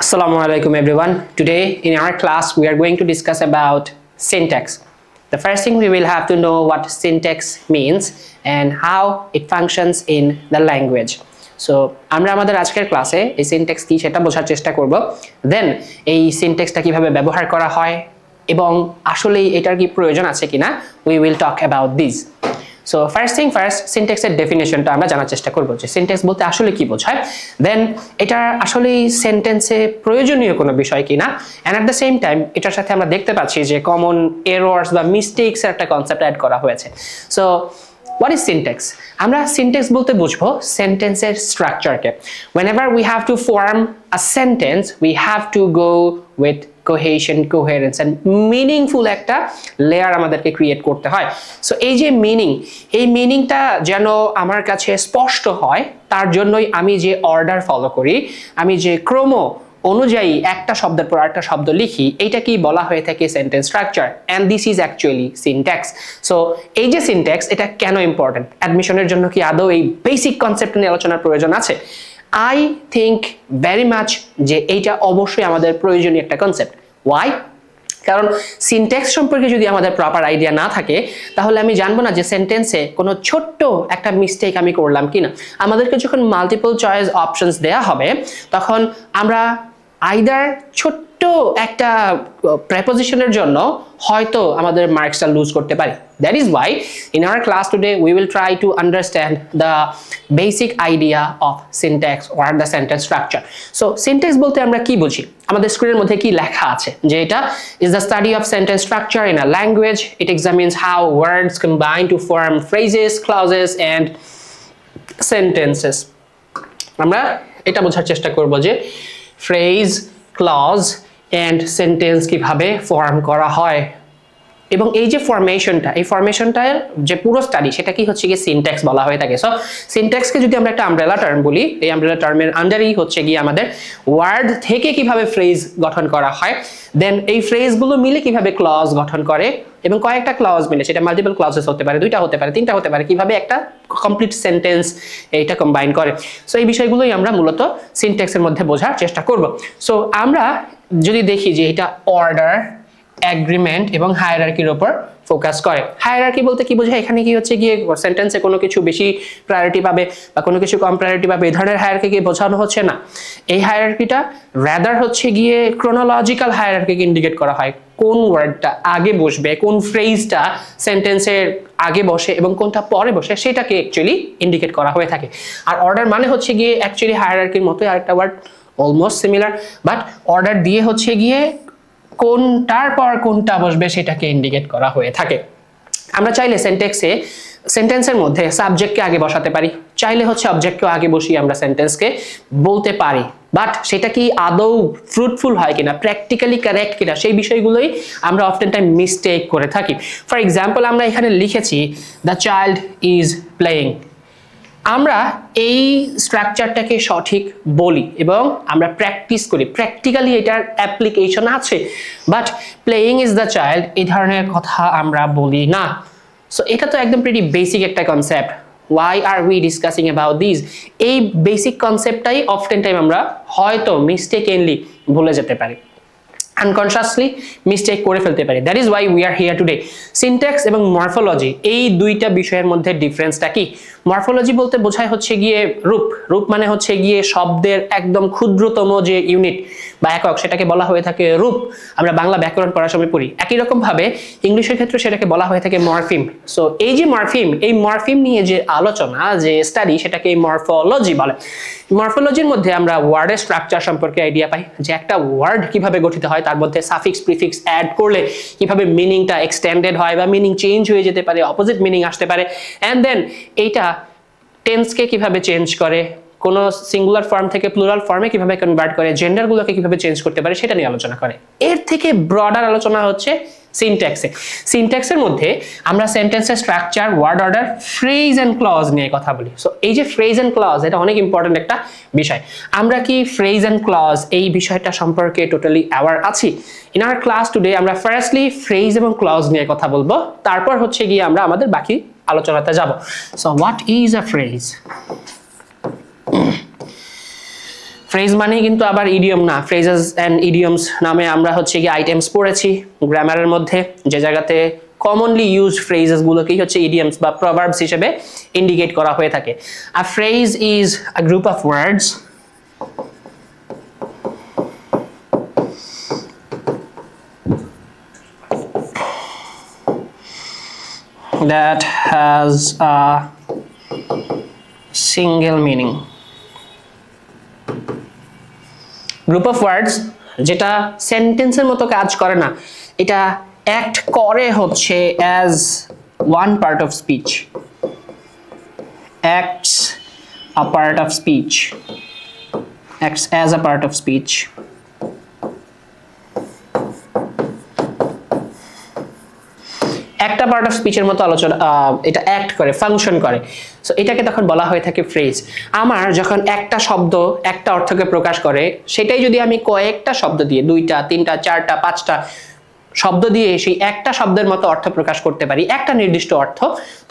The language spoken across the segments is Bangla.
Assalamu alaikum everyone. Today in our class we are going to discuss about syntax. The first thing we will have to know what syntax means and how it functions in the language. So আমরা আমাদের আজকের ক্লাসে এই syntax কি সেটা বোঝার চেষ্টা করব। Then এই syntaxটা কিভাবে ব্যবহার করা হয় এবং আসলে এটার কি প্রয়োজন আছে কিনা we will talk about this. So first thing first, syntax এর ডেফিনিশনটা আমরা জানার চেষ্টা করব যে সিনট্যাক্স বলতে আসলে কি বোঝায়, দেন এটা আসলে সেন্টেন্সে প্রয়োজনীয় কোনো বিষয় কিনা, and at the same time এটার সাথে আমরা দেখতে পাচ্ছি যে কমন এরর্স বা মিস্টেকস এর একটা কনসেপ্ট অ্যাড করা হয়েছে। So what is syntax? আমরা syntax বলতে বুঝবো সেন্টেন্সের স্ট্রাকচারকে। Whenever we have to form a sentence, we have to go with cohesion, coherence and meaningful একটা লেয়ার আমাদেরকে ক্রিয়েট করতে হয়। সো এই যে এই মিনিংটা যেন আমার কাছে স্পষ্ট হয়, তার জন্যই আমি যে অর্ডার ফলো করি, আমি যে ক্রম অনুযায়ী একটা শব্দের পর একটা শব্দ লিখি, এইটা কি বলা হয়ে থাকে sentence structure, and this is actually syntax. So এই যে সিনট্যাক্স, এটা কেন ইম্পর্টেন্ট, অ্যাডমিশনের জন্য কি আদৌ এই বেসিক কনসেপ্ট নিয়ে আলোচনার প্রয়োজন আছে? আই থিঙ্ক ভেরি মাচ যে এইটা অবশ্যই আমাদের প্রয়োজনীয় একটা কনসেপ্ট। ওয়াই? কারণ সিনট্যাক্স সম্পর্কে যদি আমাদের প্রপার আইডিয়া না থাকে, তাহলে আমি জানবো না যে সেন্টেন্সে কোনো ছোট্ট একটা মিস্টেক আমি করলাম কিনা। আমাদেরকে যখন মাল্টিপল চয়েস অপশনস দেয়া হবে, তখন আমরা আইদার ছোট্ট একটা প্রেপোজিশনের জন্য হয়তো আমাদের মার্কসটা লুজ করতে পারি। That is Y in our class today we will try to understand the basic idea of syntax or the sentence structure. So syntax বলতে আমরা কি বুঝি? আমাদের স্ক্রিনের মধ্যে কি লেখা আছে যে এটা is the study of sentence structure in a language. It examines how words combine to form phrases, clauses and sentences. আমরা এটা বোঝার চেষ্টা করব যে ফ্রেজ, ক্লজ এন্ড সেন্টেন্স কিভাবে ফর্ম করা হয়, এবং এই যে ফরমেশনটা, এই ফরমেশনটার যে পুরো স্টাডি, সেটা কি হচ্ছে গিয়ে সিনট্যাক্স বলা হয়ে থাকে। সো সিনট্যাক্সকে যদি আমরা একটা আমব্রেলা টার্ম বলি, এই আমব্রেলা টার্মের আন্ডারেই হচ্ছে গিয়ে আমাদের ওয়ার্ড থেকে কিভাবে ফ্রেজ গঠন করা হয়, দেন এই ফ্রেজগুলো মিলে কিভাবে ক্লজ গঠন করে, এবং কয়েকটা ক্লজ মিলে, সেটা মাল্টিপল ক্লজেস হতে পারে, দুইটা হতে পারে, তিনটা হতে পারে, কিভাবে একটা কমপ্লিট সেন্টেন্স এইটা কম্বাইন করে। সো এই বিষয়গুলোই আমরা মূলত সিনট্যাক্সের মধ্যে বোঝার চেষ্টা করব। সো আমরা যদি দেখি যে এটা অর্ডার, এগ্রিমেন্ট এবং হায়ারার্কির উপর ফোকাস করে। হায়ারার্কি বলতে কি বোঝায়? এখানে কি হচ্ছে গিয়ে সেন্টেন্সে কোনো কিছু বেশি প্রায়োরিটি পাবে বা কোনো কিছু কম প্রায়োরিটি পাবে, এই ধরনের হায়ারার্কিকে বোঝানো হচ্ছে না। এই হায়ারার্কিটা রাদার হচ্ছে গিয়ে ক্রোনোলজিক্যাল হায়ারার্কিকে ইন্ডিকেট করা হয়। কোন ওয়ার্ডটা আগে বসবে, কোন ফ্রেজটা সেন্টেন্সের আগে বসে এবং কোনটা পরে বসে, সেটাকে অ্যাকচুয়ালি ইন্ডিকেট করা হয়ে থাকে। আর অর্ডার মানে হচ্ছে গিয়ে অ্যাকচুয়ালি হায়ারার্কির মতোই আরেকটা word, almost similar, but order দিয়ে হচ্ছে গিয়ে কোনটার পর কোনটা বসবে সেটাকে ইন্ডিকেট করা হয়ে থাকে। আমরা চাইলে সেন্টেন্সের মধ্যে সাবজেক্টকে আগে বসাতে পারি, চাইলে হচ্ছে অবজেক্টকে আগে বসিয়ে আমরা সেন্টেন্সকে বলতে পারি, বাট সেটা কি আদৌ ফ্রুটফুল হয় কিনা, প্র্যাকটিক্যালি কারেক্ট কিনা, সেই বিষয়গুলোই আমরা অফটেন টাইম মিস্টেক করে থাকি। ফর এক্সাম্পল, আমরা এখানে লিখেছি দ্য চাইল্ড ইজ প্লেয়িং। আমরা এই স্ট্রাকচারটাকে সঠিক বলি এবং আমরা প্র্যাকটিস করি, প্র্যাকটিক্যালি এটার অ্যাপ্লিকেশন আছে, but playing is the child এই ধরনের কথা আমরা বলি না। সো এটা তো একদম প্রিটি বেসিক একটা concept. Why are we discussing about this? এই বেসিক কনসেপ্টটাই অফটেন টাইম আমরা হয়তো মিস্টেকেনলি ভুলে যেতে পারি, আনকনশাসলি মিস্টেক করে ফেলতে পারি। That is why we are here today. Syntax এবং মরফোলজি, এই দুইটা বিষয়ের মধ্যে ডিফারেন্সটা কি? মরফোলজি বলতে বোঝায় হচ্ছে গিয়ে রূপ মানে হচ্ছে গিয়ে শব্দের একদম ক্ষুদ্রতম যে ইউনিট বা একক, সেটাকে বলা হয়ে থাকে রূপ। আমরা বাংলা ব্যাকরণ পড়ার সময় পড়ি। একই রকম ভাবে ইংলিশের ক্ষেত্রে সেটাকে বলা হয়ে থাকে মরফিম। সো এই যে মরফিম নিয়ে যে আলোচনা, যে স্টাডি, সেটাকে মরফোলজি বলে। মরফোলজির মধ্যে আমরা ওয়ার্ডের স্ট্রাকচার সম্পর্কে আইডিয়া পাই, যে একটা ওয়ার্ড কিভাবে গঠিত হয়, তার মধ্যে সাফিক্স প্রিফিক্স অ্যাড করলে কিভাবে মিনিংটা এক্সটেন্ডেড হয় বা মিনিং চেঞ্জ হয়ে যেতে পারে, অপোজিট মিনিং আসতে পারে, অ্যান্ড দেন এইটা টেন্সকে কিভাবে চেঞ্জ করে, কোনো সিঙ্গুলার ফর্ম থেকে প্লুরাল ফর্মে কিভাবে কনভার্ট করে, জেন্ডারগুলোকে কিভাবে চেঞ্জ করতে পারে, সেটা নিয়ে আলোচনা করে। এর থেকে ব্রডার আলোচনা হচ্ছে সিনট্যাক্সের মধ্যে আমরা সেন্টেন্সের structure, word order, phrase and clause নিয়ে কথা বলি। সো এই যে ফ্রেজ এন্ড ক্লজ, এটা অনেক ইম্পর্টেন্ট একটা বিষয়। আমরা কি ফ্রেজ এন্ড ক্লজ এই বিষয়টা সম্পর্কে টোটালি অ্যাওয়ার আছি? ইন আওয়ার ক্লাস টুডে আমরা ফার্স্টলি ফ্রেজ এবং ক্লজ নিয়ে কথা বলবো, তারপর হচ্ছে গিয়ে আমরা আমাদের বাকি আলোচনাতে যাব। So what is a phrase? Phrase মানেই কিন্তু আবার ইডিয়ম না, ফ্রেজেস অ্যান্ড ইডিয়মস নামে আমরা হচ্ছে কি আইটেমস পড়েছি গ্রামারের মধ্যে, যে জায়গাতে কমনলি ইউজড ফ্রেজেস গুলোকেই হচ্ছে ইডিয়মস বা প্রভার্বস হিসেবে ইন্ডিকেট করা হয়ে থাকে। আ phrase is a group of words that has a single meaning. Group of words যেটা সেন্টেন্সের মতো কাজ করে না, এটা অ্যাক্ট করে হচ্ছে as one part of speech, acts a part of speech, acts as a part of speech. একটা পার্ট অফ স্পিচের মতো আলোচনা, এটা অ্যাক্ট করে, ফাংশন করে, সো এটাকে তখন বলা হয়ে থাকে ফ্রেজ। আমার যখন একটা শব্দ একটা অর্থকে প্রকাশ করে, সেটাই যদি আমি কয়েকটা শব্দ দিয়ে, 2টা 3টা 4টা 5টা শব্দ দিয়ে সেই একটা শব্দের মতো অর্থ প্রকাশ করতে পারি, একটা নির্দিষ্ট অর্থ,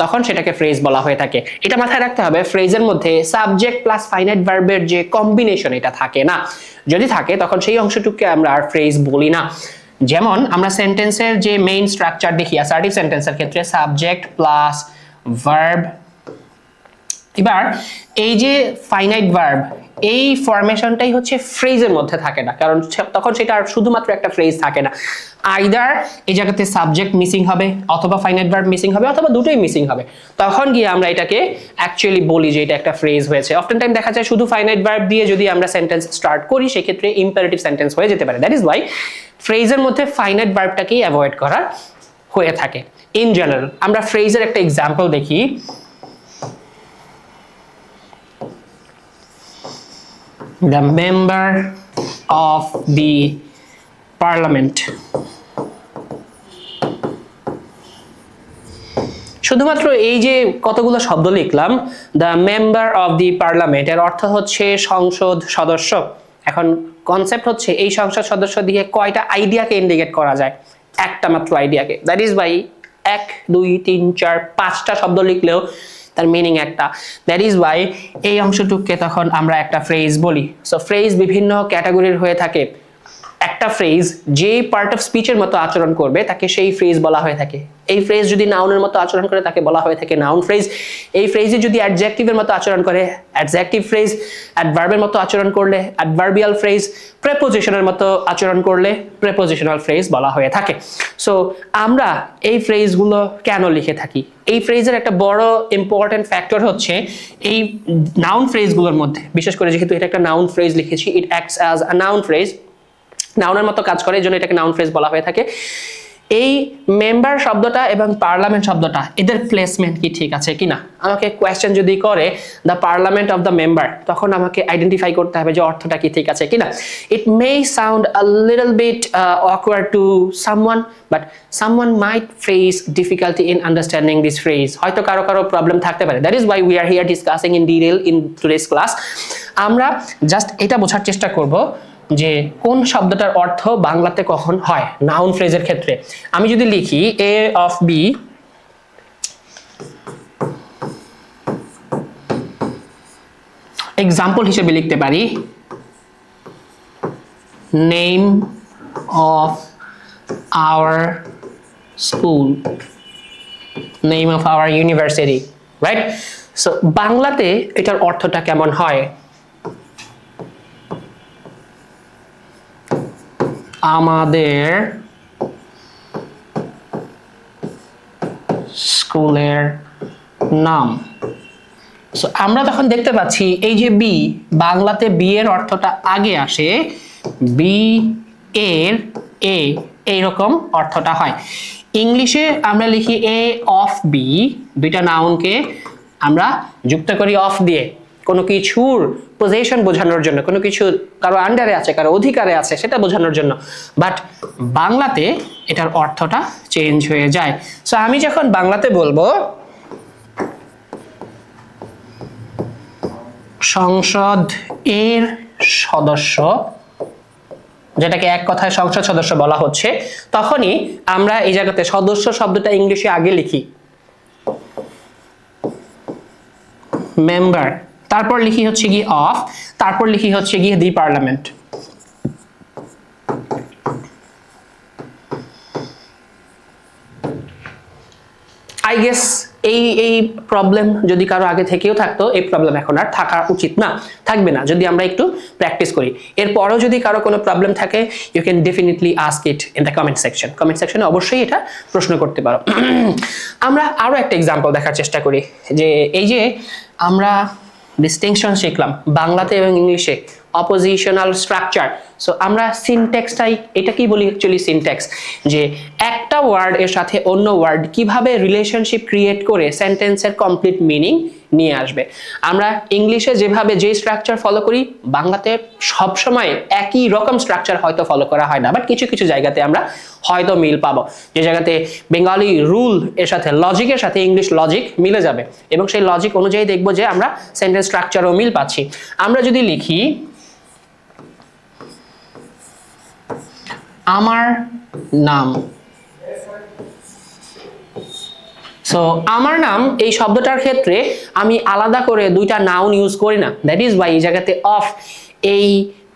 তখন সেটাকে ফ্রেজ বলা হয়ে থাকে। এটা মাথায় রাখতে হবে, ফ্রেজের মধ্যে সাবজেক্ট প্লাস ফাইনাইট ভার্বের যে কম্বিনেশন, এটা থাকে না। যদি থাকে তখন সেই অংশটুকুকে আমরা আর ফ্রেজ বলি না। যেমন আমরা সেন্টেন্সের যে মেইন স্ট্রাকচার দেখি অ্যাসার্টিভ সেন্টেন্সের ক্ষেত্রে সাবজেক্ট প্লাস ভার্ব, এবার এই যে ফাইনাইট ভার্ব, এই ফরমেশনটাই হচ্ছে ফ্রেজের মধ্যে থাকে না, কারণ তখন সেটা আর শুধুমাত্র একটা ফ্রেজ থাকে না, আইদার এই জায়গাতে সাবজেক্ট মিসিং হবে, অথবা ফাইনাইট ভার্ব মিসিং হবে, অথবা দুটোই মিসিং হবে। তখন গিয়ে আমরা এটাকে অ্যাকচুয়ালি বলি যে এটা একটা ফ্রেজ হয়েছে। অফটেন টাইম দেখা যায় শুধু ফাইনাইট ভার্ব দিয়ে যদি আমরা সেন্টেন্স স্টার্ট করি, সেক্ষেত্রে ইম্পারেটিভ সেন্টেন্স হয়ে যেতে পারে। দ্যাট ইজ ওয়াই ফ্রেজের মধ্যে ফাইনাইট ভার্বটাকেই অ্যাভয়েড করা হয়ে থাকে। ইন জেনারেল আমরা ফ্রেজের একটা এক্সাম্পল দেখি। The member of the parliament. শুধুমাত্র এই যে কতগুলো শব্দ লিখলাম, the member of the parliament, এর অর্থ হচ্ছে সংসদ সদস্য। এখন কনসেপ্ট হচ্ছে এই সংসদ সদস্য দিয়ে কয়টা আইডিয়াকে ইন্ডিকেট করা যায়? একটা মাত্র আইডিয়াকে। দ্যাট ইজ বাই 1 2 3 4 5টা শব্দ লিখলেও তার মিনিং একটা। দ্যাট ইজ ওয়াই এই অংশটুকুকে তখন আমরা একটা ফ্রেজ বলি। সো ফ্রেজ বিভিন্ন ক্যাটাগরির হয়ে থাকে। একটা ফ্রেজ যে পার্ট অফ স্পিচের মতো আচরণ করবে তাকে সেই ফ্রেজ বলা হয়ে থাকে। এই ফ্রেজ যদি নাউনের মতো আচরণ করে তাকে বলা হয়ে থাকে নাউন ফ্রেজ। এই ফ্রেজে যদি অ্যাডজেক্টিভের মতো আচরণ করে অ্যাডজেক্টিভ ফ্রেজ, অ্যাডভার্বের মতো আচরণ করলে অ্যাডভার্বিয়াল ফ্রেজ, প্রেপোজিশনের মতো আচরণ করলে প্রেপোজিশনাল ফ্রেজ বলা হয়ে থাকে। সো আমরা এই ফ্রেজগুলো কেন লিখে থাকি? এই ফ্রেজের একটা বড় ইম্পর্টেন্ট ফ্যাক্টর হচ্ছে এই নাউন ফ্রেজগুলোর মধ্যে, বিশেষ করে যেহেতু এটা একটা নাউন ফ্রেজ লিখেছি, ইট acts as a noun phrase, নাউনের মতো কাজ করে, এই জন্য এটাকে নাউন ফ্রেজ বলা হয়ে থাকে। এই মেম্বার শব্দটা এবং পার্লামেন্ট শব্দটা, এদের প্লেসমেন্ট কি ঠিক আছে কিনা? আমাকে কোয়েশ্চেন যদি করে the parliament of the member, তখন আমাকে আইডেন্টিফাই করতে হবে যে অর্থটা কি ঠিক আছে কিনা। It may sound a little bit awkward to someone, but someone might face difficulty in understanding this phrase. হয়তো কারো প্রবলেম থাকতে পারে। That is why we are here discussing in detail in today's ক্লাস। আমরা জাস্ট এটা বোঝার চেষ্টা করব যে কোন শব্দটার অর্থ বাংলাতে কখন হয় নাউন ফ্রেজের ক্ষেত্রে। আমি যদি লিখি এ অফ বি, এক্সাম্পল হিসেবে লিখতে পারি name of our school, name of our university, right? So বাংলাতে এটার অর্থটা কেমন হয়? আমাদের স্কুলের নাম। সো আমরা তখন দেখতে পাচ্ছি এই যে বি, বাংলাতে বি এর অর্থটা আগে আসে, বি এর এ, এইরকম অর্থটা হয়। ইংলিশে আমরা লিখি এ অফ বি, দুইটা নাউনকে আমরা যুক্ত করি অফ দিয়ে, কোনো কিছুর পজিশন বোঝানোর জন্য, কোনো কিছু কারো আন্ডারে আছে, কারো অধিকারে আছে, সেটা বোঝানোর জন্য। বাট বাংলাতে এটার অর্থটা চেঞ্জ হয়ে যায়। সো আমি যখন বাংলাতে বলবো সংসদ এর সদস্য, যেটাকে এক কথায় সংসদ সদস্য বলা হচ্ছে, তখনই আমরা এই জায়গাতে সদস্য শব্দটা ইংলিশে আগে লিখি মেম্বার, তারপর লিখি হচ্ছে গিয়ে অফ, তারপর লিখি হচ্ছে গিয়ে দি পার্লামেন্ট। আই গেস এই প্রবলেম যদি কারো আগে থেকেও থাকতো, এই প্রবলেম এখন আর থাকা উচিত না, থাকবে না যদি আমরা একটু প্র্যাকটিস করি। এরপরও যদি কারো কোনো প্রবলেম থাকে, you can definitely ask it in the comment section. Comment সেকশনে অবশ্যই এটা প্রশ্ন করতে পারো। আমরা আরো একটা এক্সাম্পল দেখার চেষ্টা করি, যে এই যে আমরা ডিস্টিংশন শিখলাম বাংলাতে এবং ইংলিশে, অপোজিশনাল স্ট্রাকচার। সো আমরা সিনট্যাক্সটাই, এটা কি বলি অ্যাকচুয়ালি সিনট্যাক্স, যে একটা ওয়ার্ড এর সাথে অন্য ওয়ার্ড কিভাবে রিলেশনশিপ ক্রিয়েট করে সেন্টেন্সের কমপ্লিট মিনিং নিয়ে আসবে। আমরা ইংলিশে যেভাবে যে স্ট্রাকচার ফলো করি, বাংলাতে সবসময় একই রকম স্ট্রাকচার হয়তো ফলো করা হয় না, বাট কিছু কিছু জায়গাতে আমরা হয়তো মিল পাবো, যে জায়গাতে বেঙ্গলি রুল এর সাথে লজিকের সাথে ইংলিশ লজিক মিলে যাবে, এবং সেই লজিক অনুযায়ী দেখবো যে আমরা সেন্টেন্স স্ট্রাকচারও মিল পাচ্ছি। আমরা যদি লিখি আমার নাম, সো আমার নাম এই শব্দটার ক্ষেত্রে আমি আলাদা করে দুইটা নাউন ইউজ করি না, দ্যাট ইজ ওয়াই এই জায়গাতে অফ এই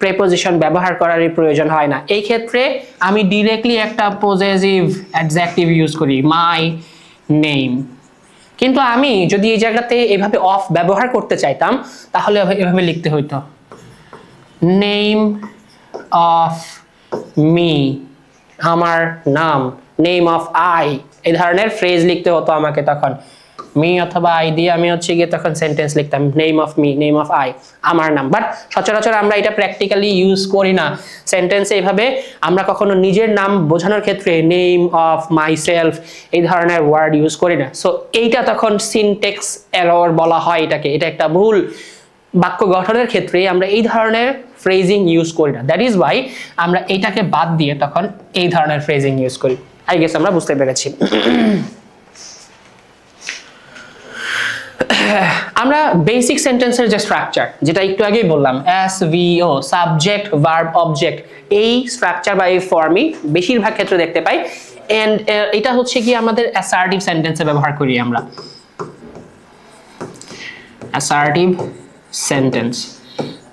প্রেপোজিশন ব্যবহার করার প্রয়োজন হয় না। এই ক্ষেত্রে আমি ডিরেক্টলি একটা পজেসিভ অ্যাডজেক্টিভ ইউজ করি, মাই নেম। কিন্তু আমি যদি এই জায়গাতে এভাবে অফ ব্যবহার করতে চাইতাম, তাহলে এভাবে লিখতে হইতো, নেম অফ মি, আমার নাম, নেম অফ আই, এই ধরনের ফ্রেজ লিখতে হতো আমাকে। তখন মি অথবা আই দিয়ে আমি হচ্ছে গিয়ে তখন সেন্টেন্স লিখতাম, name of me, name of I, আমার নাম। বাট সচরাচর আমরা এটা প্র্যাকটিক্যালি ইউজ করি না সেন্টেন্সে এইভাবে। আমরা কখনো নিজের নাম বোঝানোর ক্ষেত্রে নেম অফ মাই সেলফ এই ধরনের ওয়ার্ড ইউজ করি না। সো এইটা তখন সিনট্যাক্স এরর বলা হয় এটাকে, এটা একটা ভুল। বাক্য গঠনের ক্ষেত্রে আমরা এই ধরনের ফ্রেজিং ইউজ করি না, দ্যাট ইজ ওয়াই আমরা এইটাকে বাদ দিয়ে তখন এই ধরনের ফ্রেজিং ইউজ করি। আই গেস আমরা বুঝতে পেরেছি। আমরা বেসিক সেন্টেন্সের যে স্ট্রাকচার, যেটা একটু আগেই বললাম, এসভিও, সাবজেক্ট ভার্ব অবজেক্ট, এই স্ট্রাকচার বা এই ফর্মই বেশিরভাগ ক্ষেত্রে দেখতে পাই। এন্ড এটা হচ্ছে কি আমাদের অ্যাসার্টিভ সেন্টেন্সে ব্যবহার করি আমরা, অ্যাসার্টিভ সেন্টেন্স।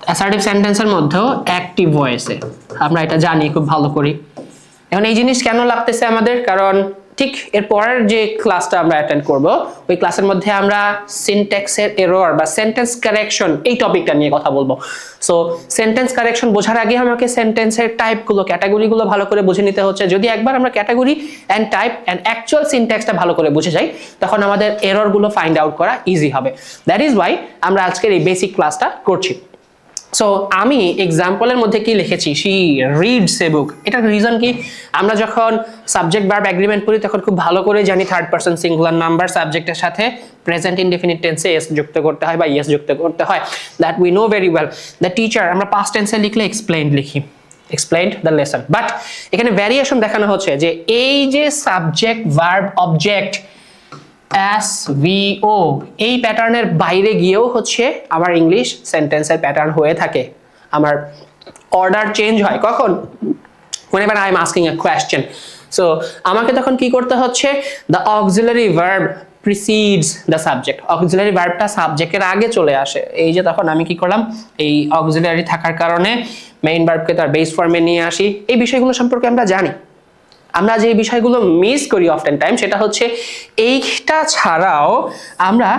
অ্যাসার্টিভ সেন্টেন্সের মধ্যেও অ্যাক্টিভ ভয়েসে আমরা এটা জানি খুব ভালো করি। এখন এই জিনিস কেন লাগতেছে আমাদের, কারণ ঠিক এর পরের যে ক্লাসটা আমরা অ্যাটেন্ড করব, ওই ক্লাসের মধ্যে আমরা সিনট্যাক্সের এরর বা সেন্টেন্স কারেকশন এই টপিকটা নিয়ে কথা বলবো। সো সেন্টেন্স কারেকশন বোঝার আগে আমাকে সেন্টেন্সের টাইপগুলো, ক্যাটাগরিগুলো ভালো করে বুঝে নিতে হচ্ছে। যদি একবার আমরা category and type and actual সিনট্যাক্সটা ভালো করে বুঝে যাই, তখন আমাদের এররগুলো ফাইন্ড আউট করা ইজি হবে। দ্যাট ইজ ওয়াই আমরা আজকের এই বেসিক ক্লাসটা করছি। সো আমি এক্সাম্পলের মধ্যে কি লিখেছি, শি রিডস এ বুক। এটার রিজন কি, আমরা যখন সাবজেক্ট ভার্ব এগ্রিমেন্ট করি তখন খুব ভালো করে জানি থার্ড পারসন সিঙ্গুলার নাম্বার সাবজেক্টের সাথে প্রেজেন্ট ইনডেফিনিট টেন্সে এস যুক্ত করতে হয় বা ইয়েস যুক্ত করতে হয়, that we know very well. The teacher আমরা পাস্ট টেন্সে লিখলে এক্সপ্লেইনড লিখি, এক্সপ্লেইনড দ্য লেসন। বাট এখানে ভ্যারিয়েশন দেখানো হচ্ছে যে এই যে সাবজেক্ট ভার্ব অবজেক্ট SVO, এই প্যাটার্নের বাইরে গিয়েও হচ্ছে আমার ইংলিশ সেন্টেন্সের প্যাটার্ন হয়ে থাকে। আমার অর্ডার চেঞ্জ হয় কখন, whenever I am asking a question. So আমাকে তখন কি করতে হচ্ছে, the auxiliary verb precedes the subject, auxiliary ভার্বটা সাবজেক্টের আগে চলে আসে। এই যে তখন আমি কি করলাম, এই auxiliary থাকার কারণে মেইন ভার্বকে তার বেস ফর্মে নিয়ে আসি। এই বিষয়গুলো সম্পর্কে আমরা জানি। আমরা যে বিষয়গুলো মিস করি অফটেন টাইম, সেটা হচ্ছে এইটা ছাড়াও আমরা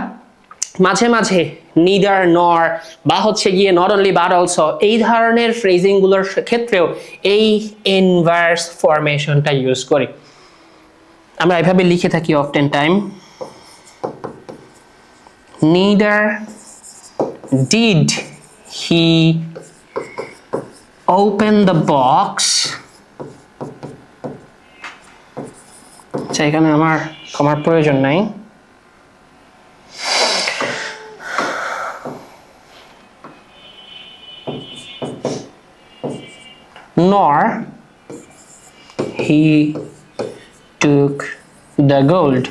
মাঝে মাঝে নিদার নর বা হচ্ছে গিয়ে নট অনলি বাট অলসো এই ধরনের ফ্রেজিংগুলোর ক্ষেত্রেও এই ইনভার্স ফরমেশনটা ইউজ করি। আমরা এভাবে লিখে থাকি often time, neither did he open the box. আচ্ছা, এখানে আমার কমার প্রয়োজন নাই। nor he took the gold.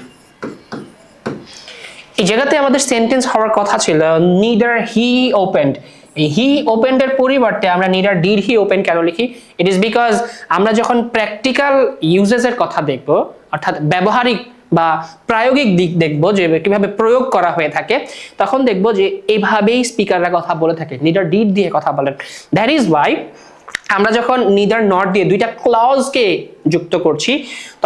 এই জায়গাতে আমাদের সেন্টেন্স হওয়ার কথা ছিল neither he opened। এই হি ওপেন্ড এর পরিবর্তে আমরা neither did he open কেন লিখি? ইট ইজ বিকজ আমরা যখন প্র্যাকটিক্যাল ইউজেস এর কথা দেখব, অর্থাৎ ব্যবহারিক বা প্রায়োগিক দিক দেখবো যে কিভাবে প্রয়োগ করা হয়ে থাকে, তখন দেখবো যে এইভাবেই স্পিকাররা কথা বলে থাকে, নিডার ডিড দিয়ে কথা বলেন। দ্যাট ইজ ওয়াই আমরা যখন নিদার নট দিয়ে দুইটা ক্লজকে যুক্ত করছি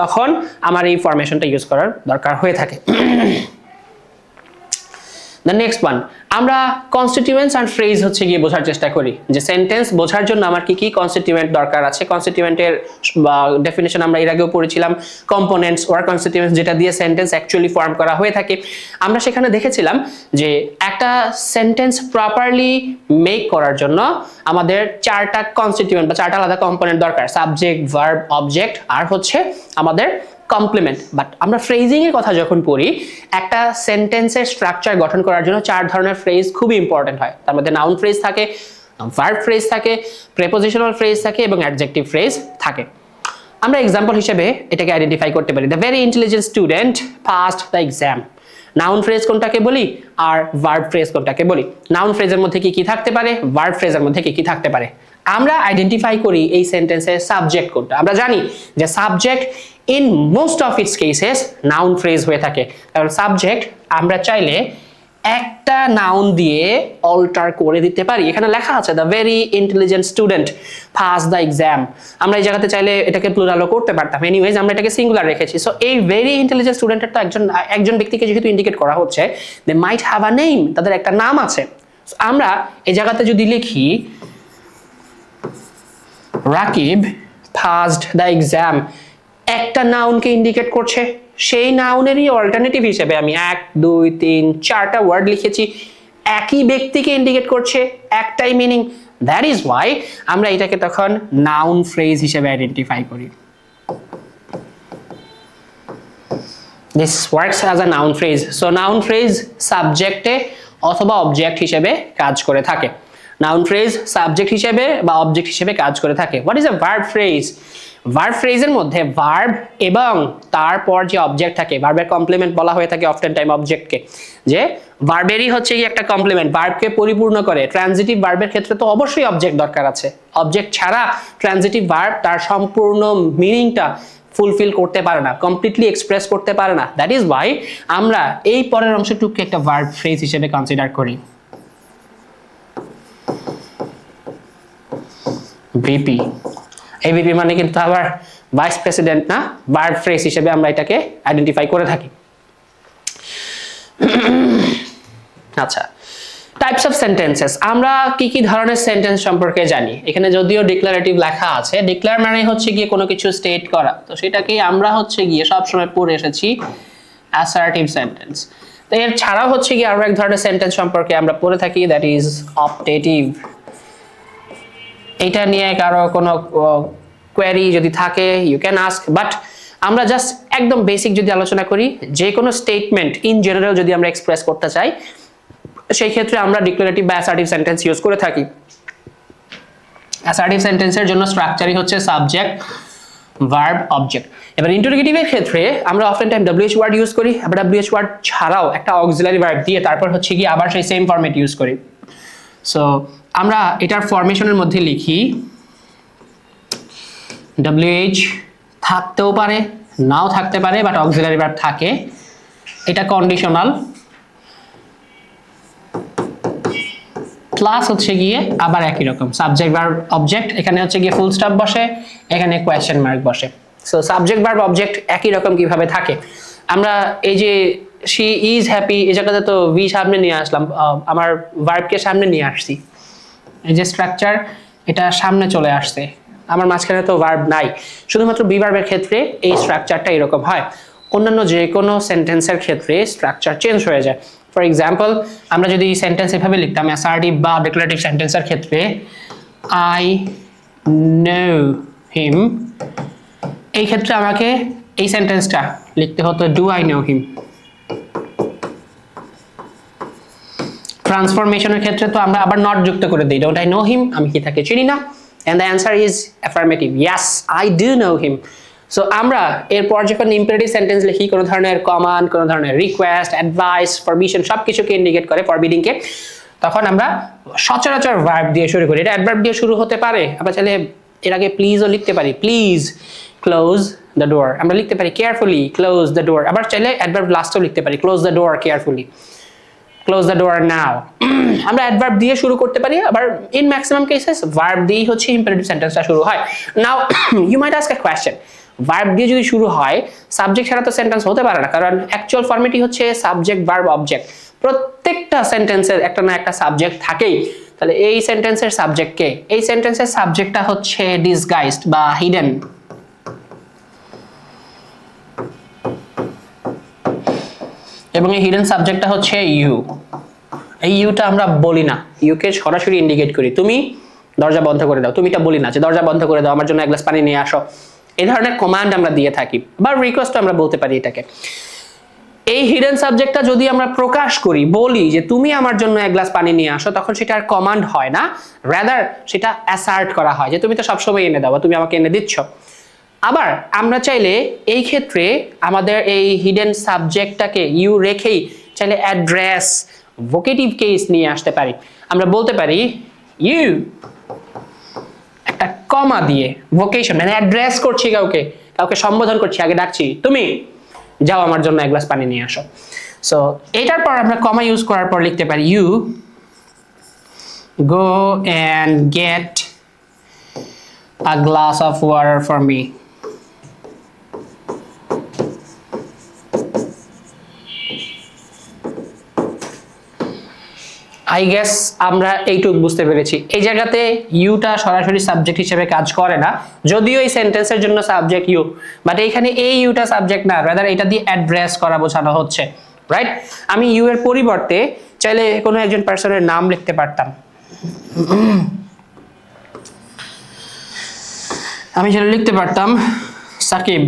তখন আমার এই ফরমেশনটা ইউজ করার দরকার হয়ে থাকে। The next one, আমরা কনস্টিটিউয়েন্টস এন্ড ফ্রেজ হচ্ছে গিয়ে বোঝার চেষ্টা করি যে সেন্টেন্স বোঝার জন্য আমার কি কি কনস্টিটিউয়েন্ট দরকার আছে। কনস্টিটিউয়েন্টের ডেফিনিশন আমরা এর আগেও পড়েছিলাম, কম্পোনেন্টস ওর কনস্টিটিউয়েন্টস, যেটা দিয়ে সেন্টেন্স অ্যাকচুয়ালি ফর্ম করা হয়ে থাকে। আমরা সেখানে দেখেছিলাম যে একটা সেন্টেন্স প্রপারলি মেক করার জন্য আমাদের চারটা কনস্টিটিউয়েন্ট বা চারটা আলাদা কম্পোনেন্ট দরকার, সাবজেক্ট, ভার্ব, অবজেক্ট আর হচ্ছে আমাদের কমপ্লিমেন্ট। বাট আমরা ফ্রেজিং এর কথা যখন পড়ি, একটা সেন্টেন্সের স্ট্রাকচার গঠন করার জন্য চার ধরনের ফ্রেজ খুবই ইম্পর্টেন্ট হয়। তার মধ্যে নাউন ফ্রেজ থাকে, ভার্ব ফ্রেজ থাকে, প্রেপোজিশনাল ফ্রেজ থাকে এবং অ্যাডজেক্টিভ ফ্রেজ থাকে। আমরা এক্সাম্পল হিসেবে এটাকে আইডেন্টিফাই করতে পারি। The very intelligent student passed the exam. Noun phrase কোনটাকে বলি আর ভার্ব ফ্রেজ কোনটাকে বলি? নাউন ফ্রেজের মধ্যে কি কি থাকতে পারে, ভার্ব ফ্রেজের মধ্যে কি কি থাকতে পারে? আমরা আইডেন্টিফাই করি এই সেন্টেন্সের সাবজেক্ট কোনটা। আমরা জানি যে subject in most of its cases noun phrase হয়ে থাকে, কারণ সাবজেক্ট আমরা চাইলে একটা নাউন দিয়ে অল্টার করে দিতে পারি। এখানে লেখা আছে the very intelligent student pass the exam. আমরা এই জায়গাতে চাইলে এটাকে প্লুরালও করতে পারতাম, এনিওয়েজ আমরা এটাকে সিঙ্গুলার রেখেছি। সো এই ভেরি ইন্টেলিজেন্ট স্টুডেন্টের তো একজন ব্যক্তিকে যেহেতু ইন্ডিকেট করা হচ্ছে, দে মাইট হ্যাভ আ নেম, তাদের একটা নাম আছে। আমরা এই জায়গাতে যদি লিখি রাকিব পাসড দ্য এক্সাম, একটা নাউনকে ইন্ডিকেট করছে, সেই নাউনেরই অল্টারনেটিভ হিসেবে আমি 1 2 3 4টা ওয়ার্ড লিখেছি, একই ব্যক্তিকে ইন্ডিকেট করছে, একটাই মিনিং। দ্যাট ইজ ওয়াই আমরা এটাকে তখন নাউন ফ্রেজ হিসেবে আইডেন্টিফাই করি। This works as a noun phrase. So noun phrase সাবজেক্টে অথবা অবজেক্ট হিসেবে কাজ করে থাকে। নাউন ফ্রেজ সাবজেক্ট হিসেবে বা অবজেক্ট হিসেবে কাজ করে থাকে। What is a verb phrase? Verb ফ্রেজের মধ্যে ভার্ব এবং তারপর যে অবজেক্ট থাকে, ভার্বের কমপ্লিমেন্ট বলা হয়ে থাকে অফটেন টাইম অবজেক্টকে, যে ভার্বেরই হচ্ছে কি একটা কমপ্লিমেন্ট, ভার্বকে পরিপূর্ণ করে। ট্রানজিটিভ ভার্বের ক্ষেত্রে তো অবশ্যই অবজেক্ট দরকার আছে, অবজেক্ট ছাড়া ট্রানজিটিভ ভার্ব তার সম্পূর্ণ মিনিংটা ফুলফিল করতে পারে না, কমপ্লিটলি এক্সপ্রেস করতে পারে না। দ্যাট ইজ ওয়াই আমরা এই পরের অংশটুকুকে একটা ভার্ব ফ্রেজ হিসেবে কনসিডার করি। ভিপি, এই ভিপি মানে কিন্তু আবার ভাইস প্রেসিডেন্ট না, ভার্ব ফ্রেজ হিসেবে আমরা এটাকে আইডেন্টিফাই করে থাকি। আচ্ছা, টাইপস অফ সেন্টেন্সেস। আমরা কি কি ধরনের সেন্টেন্স সম্পর্কে জানি? এখানে যদিও ডিক্লারেটিভ লেখা আছে, ডিক্লেয়ার মানে হচ্ছে গিয়ে কোনো কিছু স্টেট করা, তো সেটাকেই আমরা হচ্ছে গিয়ে সবসময় পড়ে এসেছি অ্যাসার্টিভ সেন্টেন্স। তো এর ছাড়াও হচ্ছে গিয়ে আরো এক ধরনের সেন্টেন্স সম্পর্কে আমরা পড়ে থাকি, দ্যাট ইজ অপটেটিভ। এটা নিয়ে কারো কোনো কোয়েরি যদি থাকে ইউ ক্যান আস্ক, বাট আমরা জাস্ট একদম বেসিক যদি আলোচনা করি, যে কোনো স্টেটমেন্ট ইন জেনারেল যদি আমরা এক্সপ্রেস করতে চাই, সেই ক্ষেত্রে আমরা ডিক্লারেটিভ বা অ্যাসার্টিভ সেন্টেন্স ইউজ করে থাকি। অ্যাসার্টিভ সেন্টেন্সের জন্য স্ট্রাকচারই হচ্ছে সাবজেক্ট, ভার্ব, অবজেক্ট। এবার ইন্টারোগেটিভের ক্ষেত্রে আমরা often time WH word use করি, আবার WH ওয়ার্ড ছাড়াও একটা অক্সিলারি ভার্ব দিয়ে তারপর হচ্ছে কি আবার সেই সেম ফরম্যাট ইউজ করি। সো আমরা এটার ফরমেশনের মধ্যে লিখি WH থাকতেও পারে, নাও থাকতে পারে, বাট অক্সিলারি ভার্ব থাকে, এটা কন্ডিশনাল, প্লাস হচ্ছে গিয়ে আবার একই রকম সাবজেক্ট ভার্ব অবজেক্ট, এখানে হচ্ছে গিয়ে ফুল স্টপ বসে, এখানে কোয়েশ্চেন মার্ক বসে। সো সাবজেক্ট ভার্ব অবজেক্ট একই রকম কিভাবে থাকে? আমরা এই যে শি ইজ হ্যাপি, এই জায়গাতে তো ভি সামনে নিয়ে আসলাম, আমার ভার্বকে সামনে নিয়ে আসছি, এই যে স্ট্রাকচার এটা সামনে চলে আসছে, আমার মাঝখানে তো ভার্ব নাই। শুধুমাত্র বি ভার্বের ক্ষেত্রে এই স্ট্রাকচারটা এরকম হয়, অন্যান্য যে কোনো সেন্টেন্সের ক্ষেত্রে স্ট্রাকচার চেঞ্জ হয়ে যায়। ফর এক্সাম্পল, আমরা যদি সেন্টেন্স এভাবে লিখতাম অ্যাসার্টিভ বা ডিক্লারেটিভ সেন্টেন্সের ক্ষেত্রে, আই নো হিম, এই ক্ষেত্রে আমাকে এই সেন্টেন্সটা লিখতে হতো ডু আই নো হিম। ট্রান্সফরমেশনের ক্ষেত্রে তো আমরা আবার নট যুক্ত করে দিই, ডোন্ট আই নো হিম, আমি কি তাকে চিনি না, and the answer is affirmative, yes I do know him. So আমরা এরপর যখন ইম্পারেটিভ সেন্টেন্স লিখি, কোনো ধরনের কমান্ড, কোনো ধরনের রিকোয়েস্ট, অ্যাডভাইস, পারমিশন সবকিছুকে ইন্ডিকেট করে, ফরবিডিং কে, তখন আমরা সচরাচর ভার্ব দিয়ে শুরু করি। এটা অ্যাডভার্ব দিয়ে শুরু হতে পারে, আমরা চাইলে এর আগে প্লিজও লিখতে পারি, প্লিজ ক্লোজ দ্য ডোর। আমরা লিখতে পারি কেয়ারফুলি ক্লোজ দ্য ডোর। আবার চাইলে অ্যাডভার্ব লাস্টেও লিখতে পারি close the door carefully, close the door now. আমরা অ্যাডভার্ব দিয়ে শুরু করতে পারি, আবার ইন ম্যাক্সিমাম কেসেস ভার্ব দিয়েই হচ্ছে ইম্পারেটিভ সেন্টেন্সটা শুরু হয়। Now you might ask a question, verb দিয়ে যদি শুরু হয় সাবজেক্ট ছাড়া তো সেন্টেন্স হতে পারে না, কারণ অ্যাকচুয়াল ফর্মেটই হচ্ছে সাবজেক্ট ভার্ব অবজেক্ট। প্রত্যেকটা সেন্টেন্সের একটা না একটা সাবজেক্ট থাকেই। তাহলে এই সেন্টেন্সের সাবজেক্ট কে? এই সেন্টেন্সের সাবজেক্টটা হচ্ছে ডিসগাইজড বা হিডেন। এবং এই হিডেন সাবজেক্টটা হচ্ছে ইউ। এই ইউটা আমরা বলি না, ইউকে সরাসরি ইন্ডিকেট করি। তুমি দরজা বন্ধ করে দাও, তুমিটা বলি না যে দরজা বন্ধ করে দাও, আমার জন্য এক গ্লাস পানি নিয়ে আসো। এই ধরনের কমান্ড আমরা দিয়ে থাকি, বা রিকোয়েস্ট আমরা বলতে পারি এটাকে। এই হিডেন সাবজেক্টটা যদি আমরা প্রকাশ করি, বলি যে তুমি আমার জন্য এক গ্লাস পানি নিয়ে আসো, তখন সেটা আর কমান্ড হয় না, রাদার সেটা অ্যাসার্ট করা হয় যে তুমি তো সবসময় এনে দাও, তুমি আমাকে এনে দিচ্ছ। আবার আমরা চাইলে এই ক্ষেত্রে আমাদের এই হিডেন সাবজেক্টটাকে ইউ রেখেই চাইলে অ্যাড্রেস ভোকেটিভ কেস নিয়ে আসতে পারি। আমরা বলতে পারি ইউ, একটা কমা দিয়ে ভোকেশন, মানে অ্যাড্রেস করছি কাউকে, কাউকে সম্বোধন করছি, আগে ডাকছি তুমি যাও আমার জন্য এক গ্লাস পানি নিয়ে আসো। সো এটার পর আমরা কমা ইউজ করার পর লিখতে পারি you go and get a glass of water for me. I guess আমরা এইটুকু বুঝতে পেরেছি। এই জায়গাতে ইউটা সরাসরি সাবজেক্ট হিসেবে কাজ করে না, যদিও এই সেন্টেন্সের জন্য সাবজেক্ট ইউ, বাট এইখানে এই ইউটা সাবজেক্ট না, রাদার এটা দিয়ে অ্যাড্রেস করা বোঝানো হচ্ছে, রাইট? আমি ইউ এর পরিবর্তে চাইলে কোনো একজন পার্সনের নাম লিখতে পারতাম। আমি চাইলে লিখতে পারতাম সাকিব।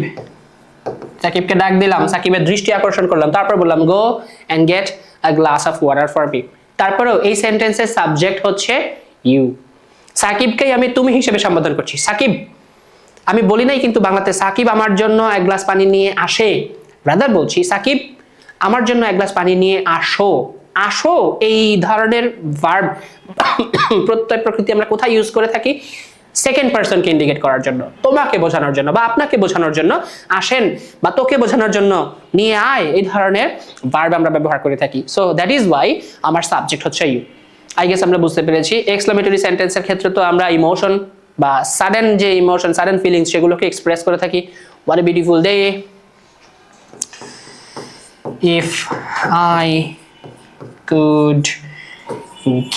সাকিবকে ডাক দিলাম, সাকিবের দৃষ্টি আকর্ষণ করলাম, তারপর বললাম গো and get a glass of water for me. তারপরেও এই সেন্টেন্সের সাবজেক্ট হচ্ছে ইউ। সাকিবকেই আমি তুমি হিসেবে সম্বোধন করছি, সাকিব। আমি বলি নাই কিন্তু বাংলাতে সাকিব আমার জন্য এক গ্লাস পানি নিয়ে আসে, রাদার বলছি সাকিব আমার জন্য এক গ্লাস পানি নিয়ে আসো। আসো এই ধরনের ভার্ব প্রত্যয় প্রকৃতি আমরা কোথায় ইউজ করে থাকি? সেকেন্ড পারসনকে ইন্ডিকেট করার জন্য, তোমাকে বোঝানোর জন্য বা আপনাকে বোঝানোর জন্য, আসেন বা তোকে বোঝানোর জন্য, নিয়ে আয়, এই ধরনের ভার্ব আমরা ব্যবহার করে থাকি। সো দ্যাট ইজ ওয়াই আমার সাবজেক্ট হচ্ছে ইউ। আই গেস আমরা বুঝতে পেরেছি। এক্সক্লামেটরি সেন্টেন্সের ক্ষেত্রে তো আমরা ইমোশন বা সাডেন যে ইমোশন, সাডেন ফিলিংস, সেগুলোকে এক্সপ্রেস করে থাকি। What a beautiful day, if I could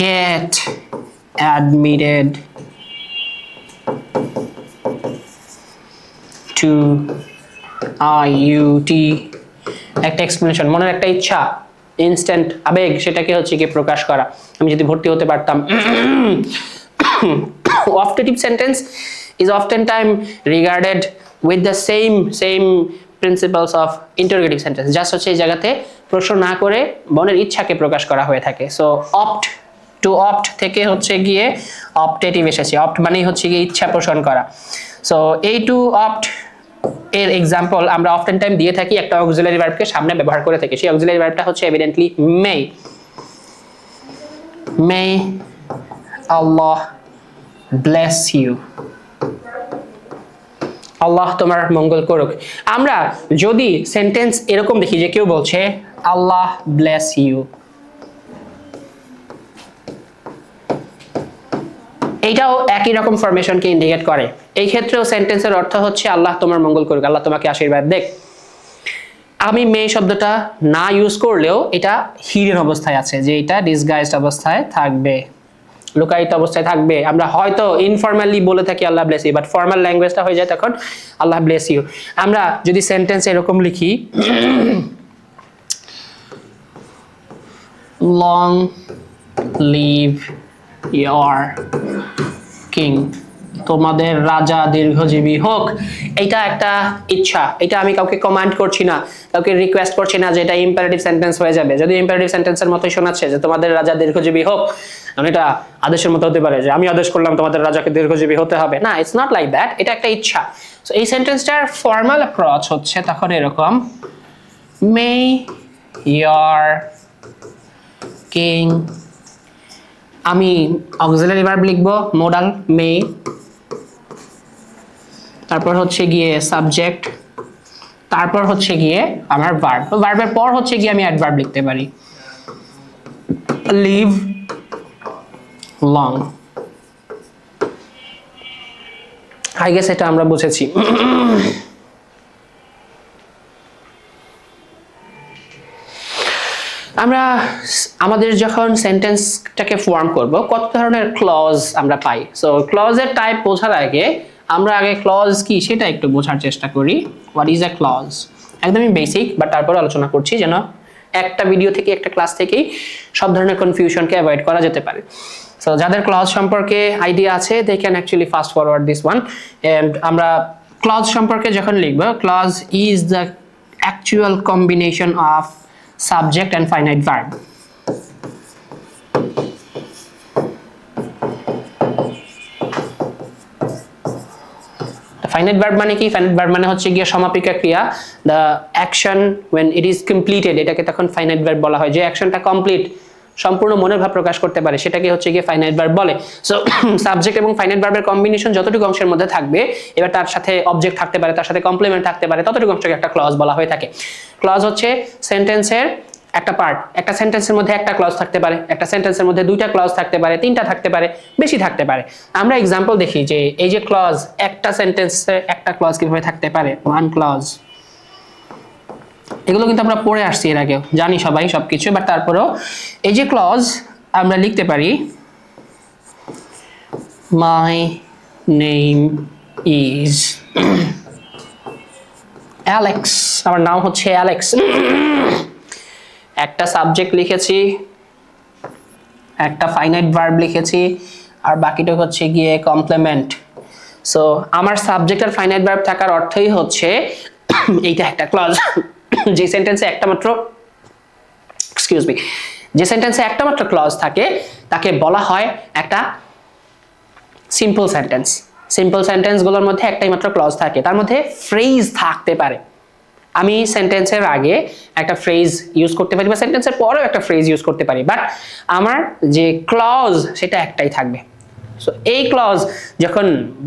get admitted to IUT, একটা এক্সপ্লেনেশন, মনের একটা ইচ্ছা, ইনস্ট্যান্ট আবেগ, সেটাকে হচ্ছে কি প্রকাশ করা। আমি যদি ভর্তি হতে পারতাম। Optative sentence is oftentimes regarded with the same principles of interrogative sentence. Just হচ্ছে এই জায়গাতে প্রশ্ন না করে মনের ইচ্ছাকে প্রকাশ করা হয়ে থাকে। সো অপ্ট টু অপ্ট থেকে হচ্ছে গিয়ে অপটেটিভ এসেছে। অপ্ট মানে হচ্ছে গিয়ে ইচ্ছা পোষণ করা। সো এই টু অপ্ট এর এক্সাম্পল আমরা অফটেন টাইম দিয়ে থাকি, একটা অক্সিলারি ভার্বকে সামনে ব্যবহার করে থাকি। সেই অক্সিলারি ভার্বটা হচ্ছে evidently may. May Allah bless you, Allah তোমার মঙ্গল করুক। আমরা যদি সেন্টেন্স এরকম দেখি যে কেউ বলছে আল্লাহ ব্লেস ইউ, এইটাও একই রকম ফরমেশনকে ইন্ডিকেট করে। এই ক্ষেত্রেও সেন্টেন্সের অর্থ হচ্ছে আল্লাহ তোমার মঙ্গল করুক, আল্লাহ তোমাকে আশীর্বাদ দেখ। আমি মে শব্দটা না ইউজ করলেও এটা হিডেন অবস্থায় আছে, যে এটা ডিসগাইজড অবস্থায় থাকবে, লুকায়িত অবস্থায় থাকবে। আমরা হয়তো ইনফর্মালি বলে থাকি আল্লাহ ব্লেস ইউ, বাট ফর্মাল ল্যাঙ্গুয়েজটা হয়ে যায় তখন আল্লাহ ব্লেস ইউ। আমরা যদি সেন্টেন্স এরকম লিখি, লং লিভ ইয়োর কিং, তোমাদের রাজা দীর্ঘজীবী হোক। এটা একটা ইচ্ছা, এটা আমি কাউকে কমান্ড করছি না, কাউকে রিকোয়েস্ট করছি না যে এটা ইম্পারেটিভ সেন্টেন্স হয়ে যাবে। যদি ইম্পারেটিভ সেন্টেন্সের মতোই শোনাচ্ছে যে তোমাদের রাজা দীর্ঘজীবী হোক, কারণ এটা আদেশের মতো হতে পারে যে আমি আদেশ করলাম তোমাদের রাজাকে দীর্ঘজীবী হতে হবে, না, ইটস নট লাইক দ্যাট। এটা একটা ইচ্ছা। সো এই সেন্টেন্সটার ফর্মাল অ্যাপ্রোচ হচ্ছে তখন এরকম, মে ইয়োর কিং, আমি অক্সিলারি ভার্ব লিখবো, মোডাল মে, তারপর হচ্ছে গিয়ে সাবজেক্ট তারপর হচ্ছে গিয়ে আমার ভার্ব, ভার্বের পর হচ্ছে গিয়ে আমি অ্যাডভার্ব লিখতে পারি, লিভ লং। আই গেস এটা আমরা বুঝেছি। আমরা আমাদের যখন সেন্টেন্সটাকে ফর্ম করব কত ধরনের ক্লজ আমরা পাই। সো ক্লজের টাইপ বোঝার আগে আমরা আগে ক্লজ কি সেটা একটু বোঝার চেষ্টা করি। What is a clause? একদমই বেসিক, বাট তারপর আলোচনা করছি যেন একটা ভিডিও থেকে একটা ক্লাস থেকেই সব ধরনের কনফিউশনকে অ্যাভয়েড করা যেতে পারে। সো যাদের ক্লজ সম্পর্কে আইডিয়া আছে they can actually fast forward this one. And আমরা ক্লজ সম্পর্কে যখন লিখব, clause is the actual combination of subject and finite verb. Finite verb মানে কি? Finite verb মানে হচ্ছে গিয়ে সমাপিকা ক্রিয়া, the action when it is completed, এটাকে তখন finite verb বলা হয়। যে অ্যাকশনটা কমপ্লিট, সম্পূর্ণ মনের ভাব প্রকাশ করতে পারে, সেটাকে হচ্ছে গিয়ে ফাইনাইট ভার্ব বলে। সো সাবজেক্ট এবং ফাইনাইট ভার্বের কম্বিনেশন যতটুকু অংশের মধ্যে থাকবে, এবার তার সাথে অবজেক্ট থাকতে পারে, তার সাথে কমপ্লিমেন্ট থাকতে পারে, ততটুকু অংশকে একটা ক্লজ বলা হয়ে থাকে। ক্লজ হচ্ছে সেন্টেন্সের একটা পার্ট। একটা সেন্টেন্সের মধ্যে একটা ক্লজ থাকতে পারে, একটা সেন্টেন্সের মধ্যে দুইটা ক্লজ থাকতে পারে, তিনটা থাকতে পারে, বেশি থাকতে পারে। আমরা এক্সাম্পল দেখি যে এই যে ক্লজ, একটা সেন্টেন্সে একটা ক্লজ কিভাবে থাকতে পারে, ওয়ান ক্লজ। এগুলো কিন্তু আমরা পড়ে আসছি এর আগেও, জানি সবাই সবকিছু, বাট তারপরেও এই যে ক্লজ আমরা লিখতে পারি, মাই নেম ইজ অ্যালেক্স, আমার নাম হচ্ছে অ্যালেক্স। একটা সাবজেক্ট লিখেছি, একটা ফাইনাইট ভার্ব লিখেছি, আর বাকিটা হচ্ছে গিয়ে কমপ্লিমেন্ট। সো আমার সাবজেক্ট আর ফাইনাইট ভার্ব থাকার অর্থই হচ্ছে এইটা একটা ক্লজ। যে সেন্টেন্সে একটা মাত্র ক্লজ থাকে তাকে বলা হয় একটা সিম্পল সেন্টেন্স। সিম্পল সেন্টেন্সগুলোর মধ্যে একটাই মাত্র ক্লজ থাকে, তার মধ্যে ফ্রেজ থাকতে পারে। আমি সেন্টেন্সের আগে একটা ফ্রেজ ইউজ করতে পারি বা সেন্টেন্সের পরেও একটা ফ্রেজ ইউজ করতে পারি, বাট আমার যে ক্লজ সেটা একটাই থাকবে। সো এই ক্লজ যখন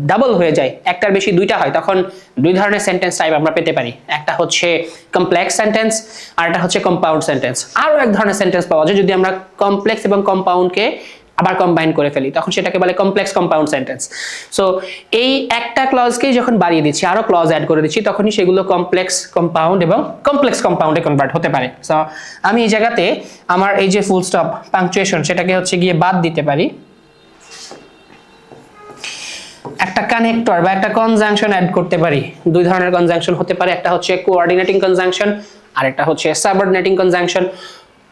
ডাবল হয়ে যায়, একটার বেশি দুইটা হয়, তখন দুই ধরনের সেন্টেন্স টাইপ আমরা পেতে পারি। একটা হচ্ছে কমপ্লেক্স সেন্টেন্স, আর একটা হচ্ছে কম্পাউন্ড সেন্টেন্স। আরও এক ধরনের সেন্টেন্স পাওয়া যায় যদি আমরা কমপ্লেক্স এবং কম্পাউন্ডকে আবার কম্বাইন করে ফেলি, তখন সেটাকে বলে কমপ্লেক্স কম্পাউন্ড সেন্টেন্স। সো এই একটা ক্লজকেই যখন বাড়িয়ে দিচ্ছি, আরো ক্লজ অ্যাড করে দিচ্ছি, তখনই সেগুলো কমপ্লেক্স কম্পাউন্ড এবং কমপ্লেক্স কম্পাউন্ডে কনভার্ট হতে পারে। সো আমি এই জায়গাতে আমার এই যে ফুল স্টপ পাংচুয়েশন সেটাকে হচ্ছে গিয়ে বাদ দিতে পারি, একটা কানেক্টর বা একটা কনজাংশন অ্যাড করতে পারি। দুই ধরনের কনজাংশন হতে পারে, একটা হচ্ছে কোঅর্ডিনেটিং কনজাংশন আর একটা হচ্ছে সাবঅর্ডিনেটিং কনজাংশন।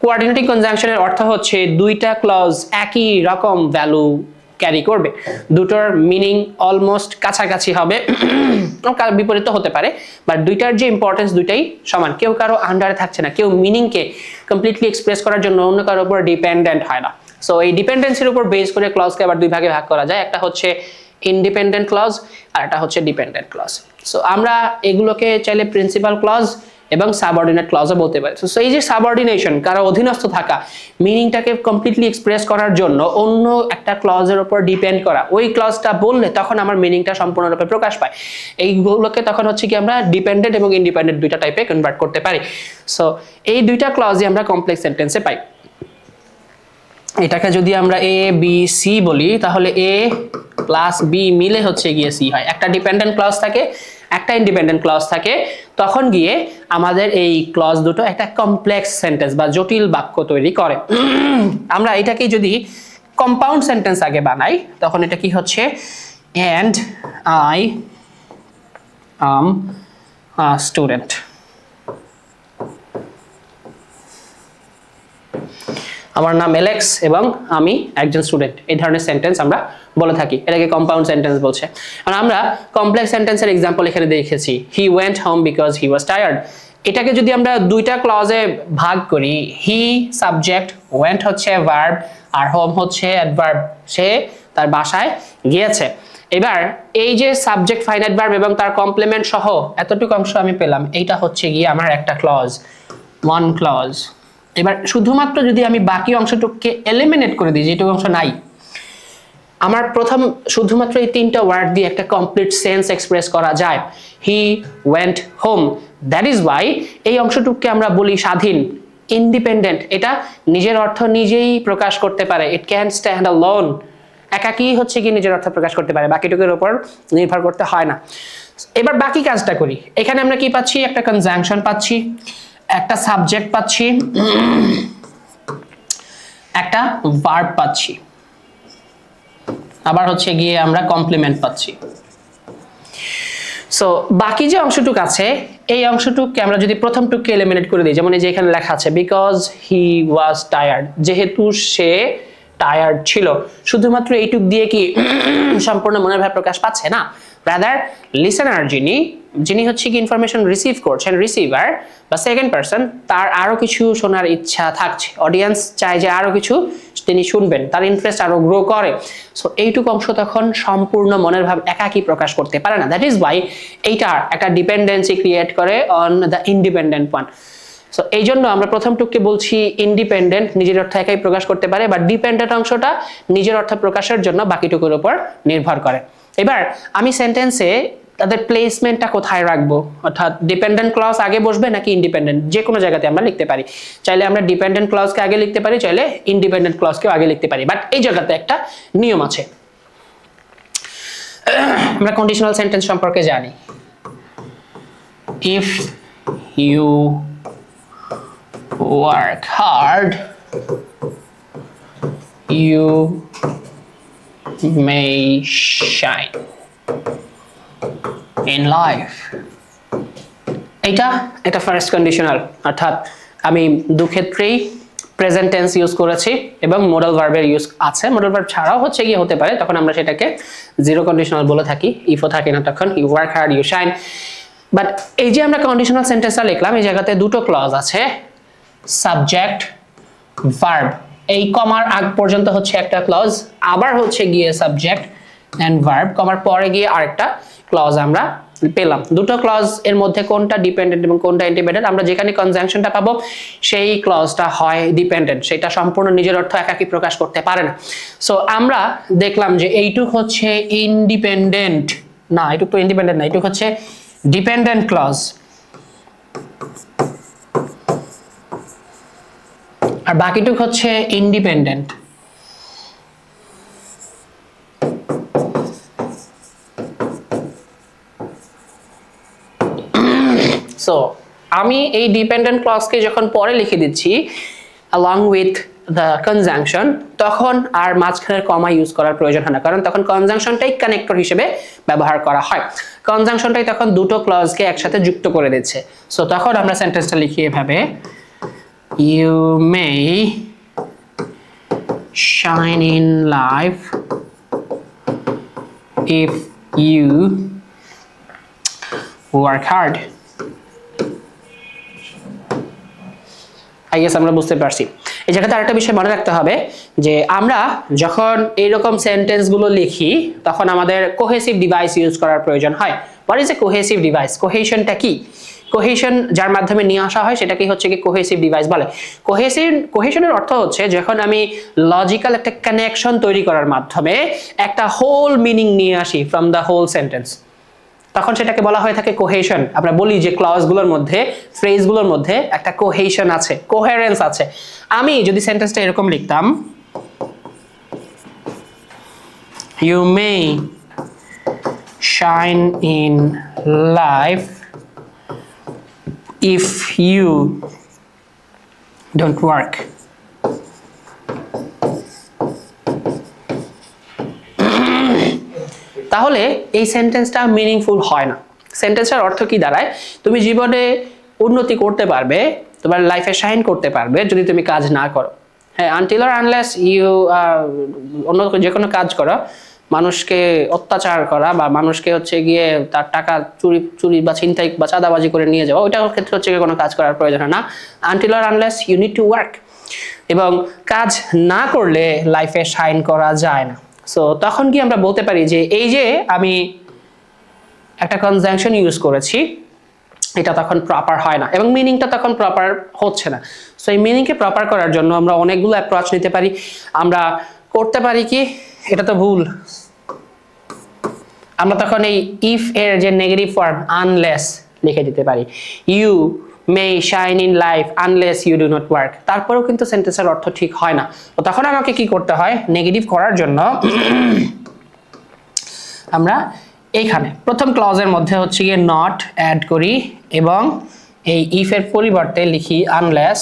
কোঅর্ডিনেটিং কনজাংশনের অর্থ হচ্ছে দুইটা ক্লজ একই রকম ভ্যালু ক্যারি করবে, দুটোর মিনিং অলমোস্ট কাছাকাছি হবে, বিপরীত হতে পারে, বাট দুইটার যে ইম্পর্টেন্স দুইটাই সমান, কেউ কারো আন্ডারে থাকছে না, কেউ মিনিংকে কমপ্লিটলি এক্সপ্রেস করার জন্য অন্য কারোর উপর ডিপেন্ডেন্ট হয় না। সো এই ডিপেন্ডেন্সির উপর বেস করে ক্লজকে আবার দুই ভাগে ভাগ করা যায়, একটা হচ্ছে ইন্ডিপেন্ডেন্ট ক্লজ আর একটা হচ্ছে ডিপেন্ডেন্ট ক্লজ। সো আমরা এগুলোকে চাইলে প্রিন্সিপাল ক্লজ এবং সাবঅর্ডিনেট ক্লজও বলতে পারি। সো এই যে সাবঅর্ডিনেশন, কারো অধীনস্থ থাকা, মিনিংটাকে কমপ্লিটলি এক্সপ্রেস করার জন্য অন্য একটা ক্লজের উপর ডিপেন্ড করা, ওই ক্লজটা বললে তখন আমার মিনিংটা সম্পূর্ণরূপে প্রকাশ পায়। এইগুলোকে তখন হচ্ছে কি আমরা ডিপেন্ডেন্ট এবং ইন্ডিপেন্ডেন্ট দুইটা টাইপে কনভার্ট করতে পারি। সো এই দুইটা ক্লজই আমরা কমপ্লেক্স সেন্টেন্সে পাই। এটাকে যদি আমরা এ বি সি বলি, তাহলে এ প্লাস বি মিলে হচ্ছে গিয়ে সি হয়। একটা ডিপেন্ডেন্ট ক্লজ থাকে, একটা ইন্ডিপেন্ডেন্ট ক্লজ থাকে, তখন গিয়ে আমাদের এই ক্লজ দুটো একটা কমপ্লেক্স সেন্টেন্স বা জটিল বাক্য তৈরি করে। আমরা এটাকে যদি কম্পাউন্ড সেন্টেন্স আগে বানাই, তখন এটা কি হচ্ছে, and I am a student। আমার নাম এলেক্স এবং আমি একজন স্টুডেন্ট, এই ধরনের সেন্টেন্স আমরা বলে থাকি, এটাকে কম্পাউন্ড সেন্টেন্স বলছে। আর আমরা কমপ্লেক্স সেন্টেন্সের এক্সাম্পল এখানে দেখেছি, he went home because he was tired. এটাকে যদি আমরা দুইটা ক্লজে ভাগ করি, হি সাবজেক্ট, ওয়েন্ট হচ্ছে ভার্ব, আর হোম হচ্ছে অ্যাডভার্ব, সে তার বাসায় গিয়েছে। এবার এই যে সাবজেক্ট, ফাইনাইট ভার্ব এবং তার কমপ্লিমেন্ট সহ এতটুকু অংশ আমি পেলাম, এইটা হচ্ছে গিয়ে আমার একটা ক্লজ, ওয়ান ক্লজ। এবার শুধুমাত্র যদি আমি বাকি অংশটুকুকে এলিমিনেট করে দিই, যেটুকু অংশ নাই, আমার প্রথম শুধুমাত্র এই তিনটা ওয়ার্ড দিয়ে একটা কমপ্লিট সেন্স এক্সপ্রেস করা যায়। He went home that is Y এই অংশটুকুকে আমরা বলি স্বাধীন, ইন্ডিপেন্ডেন্ট। এটা নিজের অর্থ নিজেই প্রকাশ করতে পারে, ইট ক্যান স্ট্যান্ড অ্যালোন। একাকী হচ্ছে কি নিজের অর্থ প্রকাশ করতে পারে, বাকিটুকুর উপর নির্ভর করতে হয় না। এবার বাকি কাজটা করি। এখানে আমরা কি পাচ্ছি? একটা কনজাংশন পাচ্ছি, একটা সাবজেক্ট পাচ্ছি, একটা ভার্ব পাচ্ছি, আবার হচ্ছে গিয়ে আমরা কমপ্লিমেন্ট পাচ্ছি। সো বাকি যে অংশটুকু আছে এই অংশটুকুকে আমরা যদি প্রথমটুকুকে এলিমিনেট করে দিই, যেমন এই যে এখানে লেখা আছে বিকজ হি ওয়াজ টায়ার্ড, যেহেতু সে টায়ার্ড ছিল, শুধুমাত্র এইটুক দিয়ে কি সম্পূর্ণ মনের ভাব প্রকাশ পাচ্ছে না। রাদার লিসেনার যিনি হচ্ছে কি ইনফরমেশন রিসিভ করছেন, রিসিভার বা সেকেন্ড পারসন, তার আরো কিছু শোনার ইচ্ছা থাকছে, অডিয়েন্স চায় যে আরো কিছু তিনি শুনবেন, তার ইন্টারেস্ট আরো গ্রো করে। সো এইটুকু অংশ তখন সম্পূর্ণ মনের ভাব একাকী প্রকাশ করতে পারে না। দ্যাট ইজ ওয়াই এইটার একটা ডিপেন্ডেন্সি ক্রিয়েট করে on the independent one. So এই জন্য আমরা প্রথমটুকুকে বলছি ইন্ডিপেন্ডেন্ট, নিজের অর্থ একাই প্রকাশ করতে পারে, বা ডিপেন্ডেন্ট অংশটা নিজের অর্থ প্রকাশের জন্য বাকিটুকুর উপর নির্ভর করে। এবার আমি সেন্টেন্সে তাদের প্লেসমেন্টটা কোথায় রাখবো, অর্থাৎ ডিপেন্ডেন্ট ক্লজ আগে বসবে নাকি ইন্ডিপেন্ডেন্ট, যে কোনো জায়গাতে আমরা লিখতে পারি। চাইলে আমরা ডিপেন্ডেন্ট ক্লজকে আগে লিখতে পারি, চাইলে ইন্ডিপেন্ডেন্ট ক্লজকেও আগে লিখতে পারি, বাট এই জায়গাতে একটা নিয়ম আছে। আমরা কন্ডিশনাল সেন্টেন্স সম্পর্কে জানি। If you work hard, you may shine in life. এটা ফার্স্ট কন্ডিশনাল, অর্থাৎ আমি দুক্ষেত্রেই প্রেজেন্ট টেন্স ইউজ করেছি এবং মডাল ভার্বের ইউজ আছে। মডাল ভার্ব ছাড়াও হচ্ছে গিয়ে হতে পারে, তখন আমরা সেটাকে জিরো কন্ডিশনাল বলে থাকি। ইফও থাকে না তখন, you work hard, you shine. But এই যে আমরা কন্ডিশনাল সেন্টেন্সটা লিখলাম, এই জায়গাতে দুটো ক্লজ আছে, সাবজেক্ট ভার্ব। এই কমার আগ পর্যন্ত হচ্ছে একটা ক্লজ, আবার হচ্ছে গিয়ে সাবজেক্ট এন্ড ভার্ব, কমার পরে গিয়ে আরেকটা ক্লজ আমরা পেলাম। দুটো ক্লজ এর মধ্যে কোনটা ডিপেন্ডেন্ট এবং কোনটা ইন্ডিপেন্ডেন্ট, আমরা যেখানে কনজাংশনটা পাবো সেই ক্লজটা হয় ডিপেন্ডেন্ট, সেটা সম্পূর্ণ নিজের অর্থ একাকী প্রকাশ করতে পারে না। সো আমরা দেখলাম যে এইটুক হচ্ছে ইন্ডিপেন্ডেন্ট, না এইটুক তো ইন্ডিপেন্ডেন্ট না, এইটুক হচ্ছে ডিপেন্ডেন্ট ক্লজ, আর বাকিটুক হচ্ছে ইন্ডিপেন্ডেন্ট। সো আমি এই ডিপেন্ডেন্ট ক্লজকে যখন পরে লিখে দিচ্ছি along with the conjunction, তখন আর মাঝখানের কমা ইউজ করার প্রয়োজন হয় না, কারণ তখন কনজাংশনটাই কানেক্টর হিসেবে ব্যবহার করা হয়। কনজাংশনটাই তখন দুটো ক্লজকে একসাথে যুক্ত করে দিচ্ছে। সো তখন আমরা সেন্টেন্সটা লিখি এভাবে, you may shine in life if you work hard. I guess আমরা বুঝতে পারছি। এই জায়গাতে আরেকটা বিষয় মনে রাখতে হবে যে আমরা যখন এইরকম সেন্টেন্সগুলো লিখি তখন আমাদের কোহেসিভ ডিভাইস ইউজ করার প্রয়োজন হয়। What is a cohesive device? কোহেশনটা কি? কোহেশন যার মাধ্যমে নিয়ে আসা হয় সেটাকেই হচ্ছে কি কোহেসিভ ডিভাইস বলে। কোহেশনের অর্থ হচ্ছে যখন আমি লজিক্যাল একটা কানেকশন তৈরি করার মাধ্যমে একটা হোল মিনিং নিয়ে আসি ফ্রম দ্য হোল সেন্টেন্স, তখন সেটাকে বলা হয়ে থাকে কোহেশন। আমরা বলি যে ক্লজগুলোর মধ্যে, ফ্রেজগুলোর মধ্যে একটা কোহেশন আছে, কোহেরেন্স আছে। আমি যদি সেন্টেন্সটা এরকম লিখতাম, you may shine in life if you don't work. তাহলে এই সেন্টেন্সটা মিনিংফুল হয় না। সেন্টেন্সটার অর্থ কি দাঁড়ায়? তুমি জীবনে উন্নতি করতে পারবে, তোমার লাইফে শাইন করতে পারবে যদি তুমি কাজ না করো। হ্যাঁ, আনটিল অর আনলেস ইউ অন্য যে কোনো কাজ করো, মানুষকে অত্যাচার করা বা মানুষকে হচ্ছে গিয়ে তার টাকা চুরি বা ছিনতাই বা চাঁদাবাজি করে নিয়ে যাওয়া, ওইটার ক্ষেত্রে হচ্ছে কোনো কাজ করার প্রয়োজন হয় না। Until or unless you need to work. এবং কাজ না করলে লাইফে শাইন করা যায় না। সো তখন কি আমরা বলতে পারি যে এই যে আমি একটা কনজাংশন ইউজ করেছি, এটা তখন প্রপার হয় না এবং মিনিংটা তখন প্রপার হচ্ছে না। সো এই মিনিংকে প্রপার করার জন্য আমরা অনেকগুলো অ্যাপ্রোচ নিতে পারি। আমরা করতে পারি কি, এটা তো ভুল, আমরা তখন এই ইফ এর যে নেগেটিভ ফর্ম আনলেস, লিখে দিতে পারি। You may shine in life unless you do not work, তারপরেও কিন্তু সেন্টেন্সের অর্থ ঠিক হয় না। তো তখন আমাকে কি করতে হয়, নেগেটিভ করার জন্য আমরা এইখানে প্রথম ক্লজের মধ্যে হচ্ছে গিয়ে নট অ্যাড করি এবং এই ইফ এর পরিবর্তে লিখি আনলেস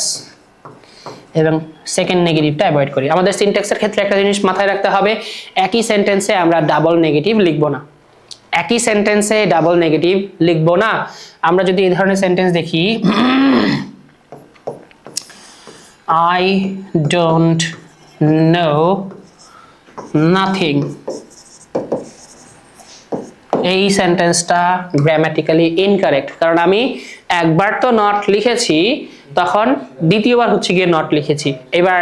এবং সেকেন্ড নেগেটিভটা অ্যাভয়েড করি। আমাদের সিনট্যাক্সের ক্ষেত্রে একটা জিনিস মাথায় রাখতে হবে, একই সেন্টেন্সে আমরা ডাবল নেগেটিভ লিখবো না, একই সেন্টেন্সে ডাবল নেগেটিভ লিখবো না। আমরা যদি এই ধরনের সেন্টেন্স দেখি, I don't know nothing, এই সেন্টেন্সটা গ্রামাটিক্যালি ইনকারেক্ট, কারণ আমি একবার তো নট লিখেছি, তখন দ্বিতীয়বার হচ্ছে গিয়ে নট লিখেছি। এবার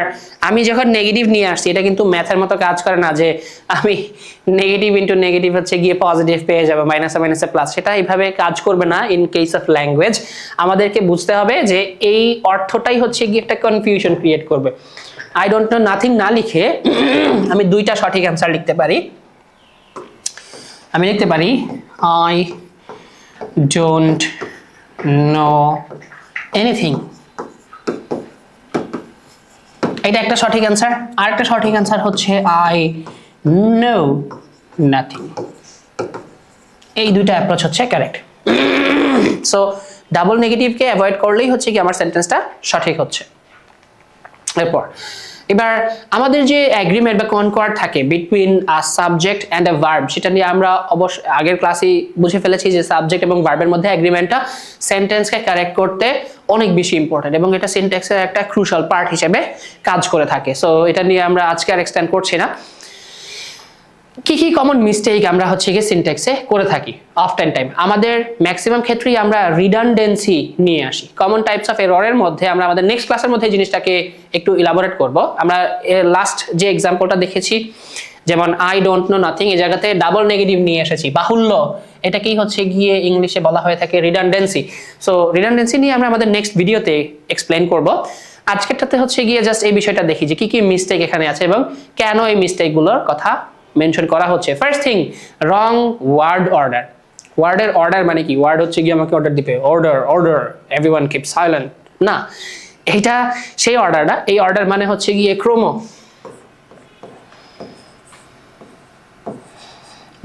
আমি যখন নেগেটিভ নিয়ে আসছি, এটা কিন্তু ম্যাথের মতো কাজ করে না যে আমি নেগেটিভ ইন্টু নেগেটিভ হচ্ছে গিয়ে পজিটিভ পেয়ে যাবো, মাইনাসে মাইনাসে প্লাস, সেটা এইভাবে কাজ করবে না। ইন কেস অফ ল্যাঙ্গুয়েজ আমাদেরকে বুঝতে হবে যে এই অর্থটাই হচ্ছে গিয়ে একটা কনফিউশন ক্রিয়েট করবে। আই ডোন্ট নো নাথিং না লিখে আমি দুইটা সঠিক অ্যান্সার লিখতে পারি। আমি লিখতে পারি আই ডোন্ট নো এনিথিং, এটা একটা সঠিক অ্যান্সার। আর একটা সঠিক অ্যান্সার হচ্ছে আই নো নাথিং। এই দুইটা অ্যাপ্রোচ হচ্ছে কারেক্ট। সো ডাবল নেগেটিভকে অ্যাভয়েড করলেই হচ্ছে কি আমার সেন্টেন্সটা সঠিক হচ্ছে। এবার আমাদের যে এগ্রিমেন্ট বা কনকর্ড থাকে between a subject and a verb, সেটা নিয়ে আমরা অবশ্য আগের ক্লাসেই বুঝে ফেলেছি যে সাবজেক্ট এবং ভার্বের মধ্যে এগ্রিমেন্টটা সেন্টেন্সকে কারেক্ট করতে অনেক বেশি ইম্পর্টেন্ট এবং এটা সিনট্যাক্সের একটা ক্রুশাল পার্ট হিসেবে কাজ করে থাকে। সো এটা নিয়ে আমরা আজকে আর এক্সটেন্ড করছি না। কি কি কমন মিস্টেক আমরা হচ্ছে গিয়ে সিনট্যাক্সে করে থাকি অফটেন টাইম, আমাদের ম্যাক্সিমাম ক্ষেত্রেই আমরা রিডান্ডেন্সি নিয়ে আসি। কমন টাইপস অফ এররের মধ্যে আমরা আমাদের নেক্সট ক্লাসের মধ্যে এই জিনিসটাকে একটু ইলাবোরেট করব। আমরা লাস্ট যে এক্সাম্পলটা দেখেছি, যেমন আই ডোন্ট নো নাথিং, এই জায়গাতে ডাবল নেগেটিভ নিয়ে এসেছি, বাহুল্য, এটাকেই হচ্ছে গিয়ে ইংলিশে বলা হয়ে থাকে রিডান্ডেন্সি। সো রিডান্ডেন্সি নিয়ে আমরা আমাদের নেক্সট ভিডিওতে এক্সপ্লেন করব। আজকেরটাতে হচ্ছে গিয়ে জাস্ট এই বিষয়টা দেখি যে কি কি মিস্টেক এখানে আছে এবং কেন এই মিস্টেকগুলোর কথা মেনশন করা হচ্ছে। ফার্স্ট থিং, রং ওয়ার্ড অর্ডার। ওয়ার্ডের অর্ডার মানে কি, ওয়ার্ড হচ্ছে গিয়ে আমাকে অর্ডার দিবে, order order everyone keep silent, না, এইটা সেই অর্ডারটা। এই অর্ডার মানে হচ্ছে গিয়ে ক্রোমো,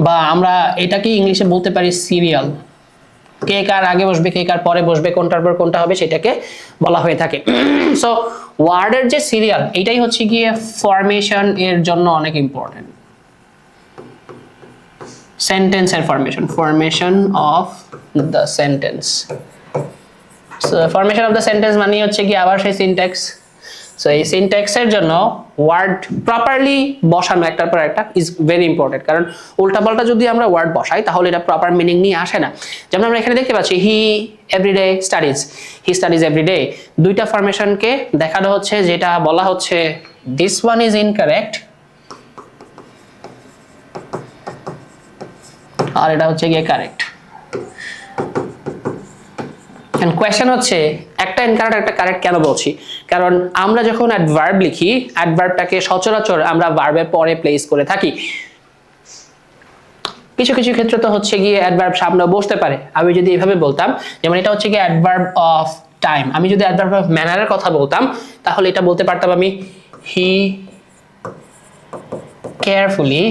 বা আমরা এটাকে ইংলিশে বলতে পারি সিরিয়াল। কে কার আগে বসবে, কে কার পরে বসবে, কোনটার পর কোনটা হবে, সেটাকে বলা হয়ে থাকে। সো ওয়ার্ডের যে সিরিয়াল, এটাই হচ্ছে গিয়ে ফরমেশন এর জন্য অনেক ইম্পর্টেন্ট। সেন্টেন্সের formation of the sentence. So formation of the sentence মানে হচ্ছে কি আবার সেই সিনট্যাক্স। সো এই সিনট্যাক্সের জন্য ওয়ার্ড প্রপারলি বসানো একটার পর একটা ইজ ভেরি ইম্পর্টেন্ট, কারণ উল্টাপাল্টা যদি আমরা ওয়ার্ড বসাই তাহলে এটা প্রপার মিনিং নিয়ে আসে না। যেমন আমরা এখানে দেখতে পাচ্ছি he everyday studies, he studies everyday, দুইটা ফরমেশনকে দেখানো হচ্ছে, যেটা বলা হচ্ছে দিস ওয়ান ইজ ইনকারেক্ট আর এটা হচ্ছে গিয়ে কারেক্ট। এন্ড কোয়েশ্চেন হচ্ছে একটা ইনকারেক্ট একটা কারেক্ট কেন বলছি, কারণ আমরা যখন অ্যাডভার্ব লিখি, অ্যাডভার্বটাকে সচরাচর আমরা ভার্বের পরে প্লেস করে থাকি। কিছু কিছু ক্ষেত্রে তো হচ্ছে গিয়ে অ্যাডভার্ব সামনে বসতে পারে। আমি যদি এইভাবে বলতাম, যেমন এটা হচ্ছে গিয়ে অ্যাডভার্ব অফ টাইম, আমি যদি অ্যাডভার্ব অফ ম্যানারের কথা বলতাম তাহলে এটা বলতে পারতাম আমি হি কেয়ারফুলি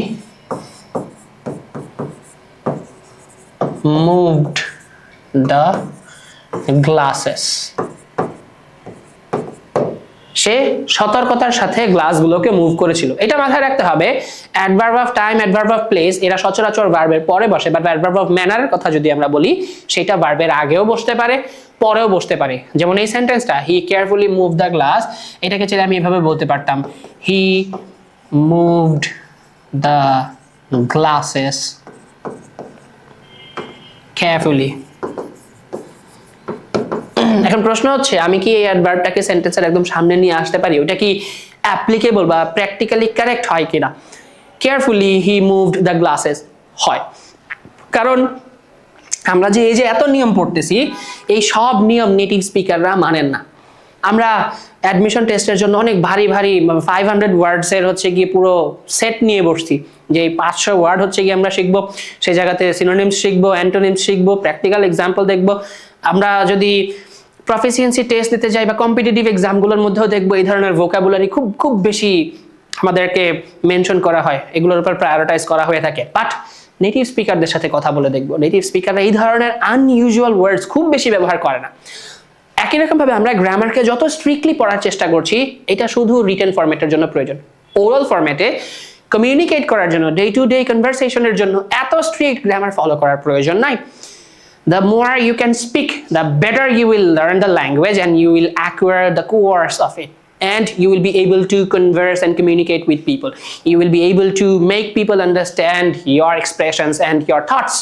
moved the glasses, সে সতর্কতার সাথে গ্লাসগুলোকে মুভ করেছিল। এটা মাথায় রাখতে হবে। Adverb of time, adverb of place এরা সচরাচর ভার্বের পরে বসে, বাট অ্যাডভার্ব অফ ম্যানারের কথা যদি আমরা বলি সেটা ভার্বের আগেও বসতে পারে, পরেও বসতে পারে। যেমন এই সেন্টেন্সটা হি কেয়ারফুলি মুভ দ্য গ্লাস, এটাকে চাইলে আমি এভাবে বলতে পারতাম হি মুভড দ্য গ্লাসেস carefully। এখন প্রশ্ন হচ্ছে আমি কি এই অ্যাডভার্বটাকে সেন্টেন্সের একদম সামনে নিয়ে আসতে পারি? ওটা কি অ্যাপ্লিকেবল বা প্র্যাকটিক্যালি কারেক্ট হয় কিনা? Carefully he moved the glasses হয়, কারণ আমরা যে এই যে এত নিয়ম পড়তেছি, এই সব নিয়ম নেটিভ স্পিকাররা মানেন না। আমরা অ্যাডমিশন টেস্টের জন্য অনেক ভারী 500 ওয়ার্ডস এর হচ্ছে গিয়ে পুরো সেট নিয়ে বসছি, যে 500 ওয়ার্ড হচ্ছে গিয়ে আমরা শিখবো, সেই জায়গাতে সিনোনিমস শিখবো, অ্যান্টোনিমস শিখবো, প্র্যাকটিক্যাল এক্সাম্পল দেখবো। আমরা যদি প্রফিসিয়েন্সি টেস্ট দিতে যাই বা কম্পিটিটিভ এক্সামগুলোর মধ্যেও দেখবো এই ধরনের ভোকাবুলারি খুব খুব বেশি আমাদেরকে মেনশন করা হয়, এগুলোর উপর প্রায়োরিটাইজ করা হয়ে থাকে। বাট নেটিভ স্পিকারদের সাথে কথা বলে দেখবো, নেটিভ স্পিকাররা এই ধরনের আনইউজুয়াল ওয়ার্ডস খুব বেশি ব্যবহার করে না। একই রকম ভাবে আমরা গ্রামারকে যত স্ট্রিক্টলি পড়ার চেষ্টা করছি, এটা শুধু রিটেন ফরম্যাটের জন্য প্রয়োজন। ওরাল ফরম্যাটে কমিউনিকেট করার জন্য, ডে টু ডে কনভারসেশনের জন্য এত স্ট্রিক্ট গ্রামার ফলো করার প্রয়োজন নাই। The more you can speak, the better you will learn the language and you will acquire the course of it. And you will be able to converse and communicate with people. You will be able to make people understand your expressions and your thoughts.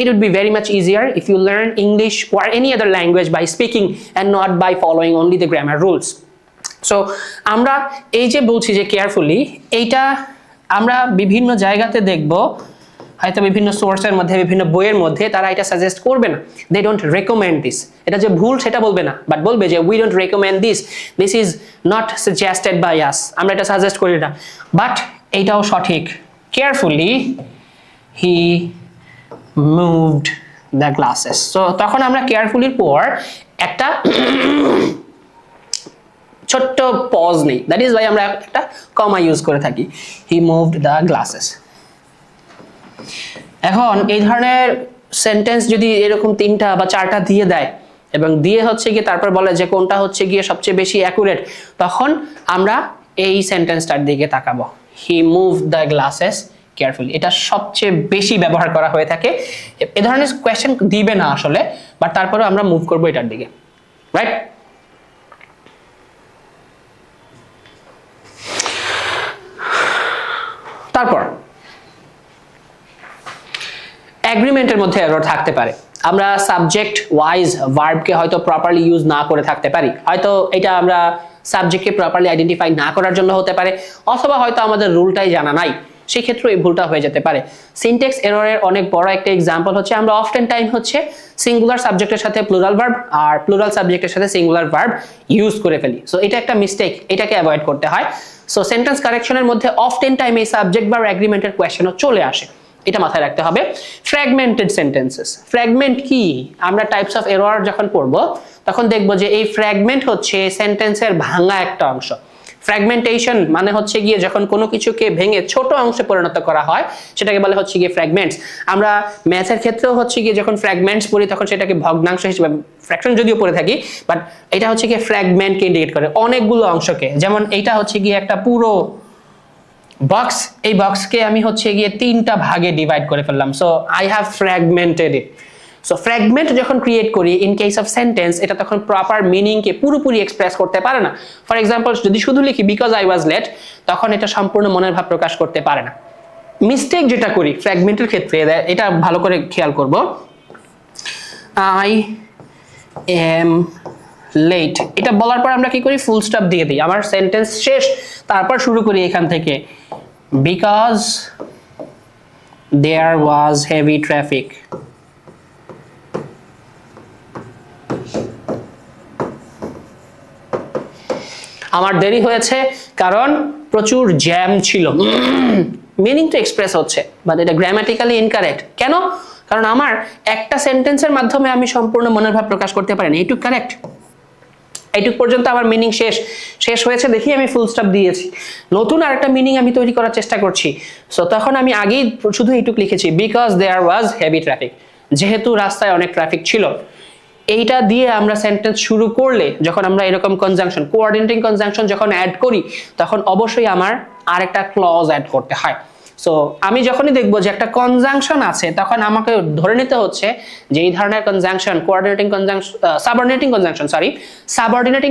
It would be very much easier if you learn English or any other language by speaking and not by following only the grammar rules. So, আমরা এই যে বলছি যে carefully, এইটা আমরা বিভিন্ন জায়গাতে দেখবো, হয়তো বিভিন্ন সোর্সের মধ্যে, বিভিন্ন বইয়ের মধ্যে তারা এটা সাজেস্ট করবে না। They don't recommend this. এটা যে ভুল সেটা বলবে না, বাট বলবে যে we don't recommend this, this is not suggested by us, আমরা এটা সাজেস্ট করি না। বাট এইটাও সঠিক। Carefully he moved the glasses. So তখন আমরা কেয়ারফুলির পর একটা ছোট্ট পজ নেই, দ্যাট ইজ ওয়াই আমরা একটা কমা ইউজ করে থাকি। হি মুভড দ্য গ্লাসেস। এখন এই ধরনের সেন্টেন্স যদি এরকম 3টা বা 4টা দিয়ে দেয় এবং দিয়ে হচ্ছে গিয়ে তারপর বলে যে কোনটা হচ্ছে গিয়ে সবচেয়ে বেশি অ্যাকুরেট, তখন আমরা এই সেন্টেন্সটার দিকে তাকাবো। হি মুভ দ্য গ্লাসেস কেয়ারফুলি। এটা সবচেয়ে বেশি ব্যবহার করা হয়ে থাকে। এ ধরনের কোয়েশ্চেন দিবে না আসলে, বাট তারপরে আমরা মুভ করবো এটার দিকে, রাইট? তারপর এগ্রিমেন্টের মধ্যে এরর থাকতে পারে। আমরা সাবজেক্ট ওয়াইজ ভার্বকে হয়তো প্রপারলি ইউজ না করে থাকতে পারি, হয়তো এটা আমরা সাবজেক্টকে প্রপারলি আইডেন্টিফাই না করার জন্য হতে পারে, অথবা হয়তো আমাদের রুলটাই জানা নাই, সেই ক্ষেত্রে এই ভুলটা হয়ে যেতে পারে। সিনট্যাক্স এররের অনেক বড় একটা এক্সাম্পল হচ্ছে আমরা অফটেন টাইম হচ্ছে সিঙ্গুলার সাবজেক্টের সাথে প্লুরাল ভার্ব আর প্লুরাল সাবজেক্টের সাথে সিঙ্গুলার ভার্ব ইউজ করে ফেলি। সো এটা একটা মিস্টেক, এটাকে অ্যাভয়েড করতে হয়। সো সেন্টেন্স কারেকশনের মধ্যে অফটেন টাইম এই সাবজেক্ট বা এগ্রিমেন্টের কোয়েশ্চেনও চলে আসে, এটা মাথায় রাখতে হবে। Fragmented sentences. ফ্র্যাগমেন্ট কি? আমরা টাইপস অফ এরর যখন পড়ব তখন দেখব যে এই ফ্র্যাগমেন্ট হচ্ছে সেন্টেন্সের ভাঙা একটা অংশ। ফ্র্যাগমেন্টেশন মানে হচ্ছে গিয়ে যখন কোনো কিছুকে ভেঙে ছোট অংশে পরিণত করা হয় সেটাকে বলে হচ্ছে গিয়ে ফ্র্যাগমেন্টস। আমরা ম্যাথের ক্ষেত্রেও হচ্ছে গিয়ে যখন ফ্র্যাগমেন্টস পড়ি তখন সেটাকে ভগ্নাংশ হিসেবে, ফ্র্যাকশন যদিও পড়ে থাকি, বাট এটা হচ্ছে গিয়ে ফ্র্যাগমেন্টকে ইন্ডিকেট করে, অনেকগুলো অংশকে। যেমন এইটা হচ্ছে গিয়ে একটা পুরো বক্স, এই বক্সকে আমি হচ্ছে গিয়ে 3টা ভাগে ডিভাইড করে ফেললাম। So I have fragmented it. So fragment যখন ক্রিয়েট করি ইন কেস অফ সেন্টেন্স, এটা তখন প্রপার মিনিংকে পুরোপুরি এক্সপ্রেস করতে পারে না। ফর এক্সাম্পল যদি শুধু লিখি বিকজ আই ওয়াজ লেট, তখন এটা সম্পূর্ণ মনের ভাব প্রকাশ করতে পারে না। মিস্টেক যেটা করি ফ্র্যাগমেন্টের ক্ষেত্রে, এটা ভালো করে খেয়াল করব, আই এম লেট, এটা বলার পর আমরা কি করি? ফুল স্টপ দিয়ে দিই, আমার সেন্টেন্স শেষ, তারপর শুরু করি এখান থেকে, because there was heavy traffic. আমার দেরি হয়েছে কারণ প্রচুর জ্যাম ছিল। মিনিং তো এক্সপ্রেস হচ্ছে, বাট এটা গ্রামাটিক্যালি ইনকারেক্ট। কেন? কারণ আমার একটা সেন্টেন্সের মাধ্যমে আমি সম্পূর্ণ মনের ভাব প্রকাশ করতে পারিনি। এইটুক কারেক্ট, এইটুক পর্যন্ত আমার মিনিং শেষ হয়েছে দেখি আমি ফুল স্টপ দিয়েছি, নতুন আরেকটা মিনিং আমি তৈরি করার চেষ্টা করছি। সো তখন আমি আগেই শুধু এইটুক লিখেছি, because there was heavy traffic, যেহেতু রাস্তায় অনেক ট্রাফিক ছিল। এইটা দিয়ে আমরা সেন্টেন্স শুরু করলে যখন আমরা এরকম কনজাংশন, কোঅর্ডিনেটিং কনজাংশন যখন অ্যাড করি, তখন অবশ্যই আমার আরেকটা ক্লজ অ্যাড করতে হয়। সো আমি যখনই দেখবো যে একটা কনজাংশন আছে, তখন আমাকে ধরে নিতে হচ্ছে যে এই ধরনের কনজাংশন, কোঅর্ডিনেটিং কনজাংশন, সাবঅর্ডিনেটিং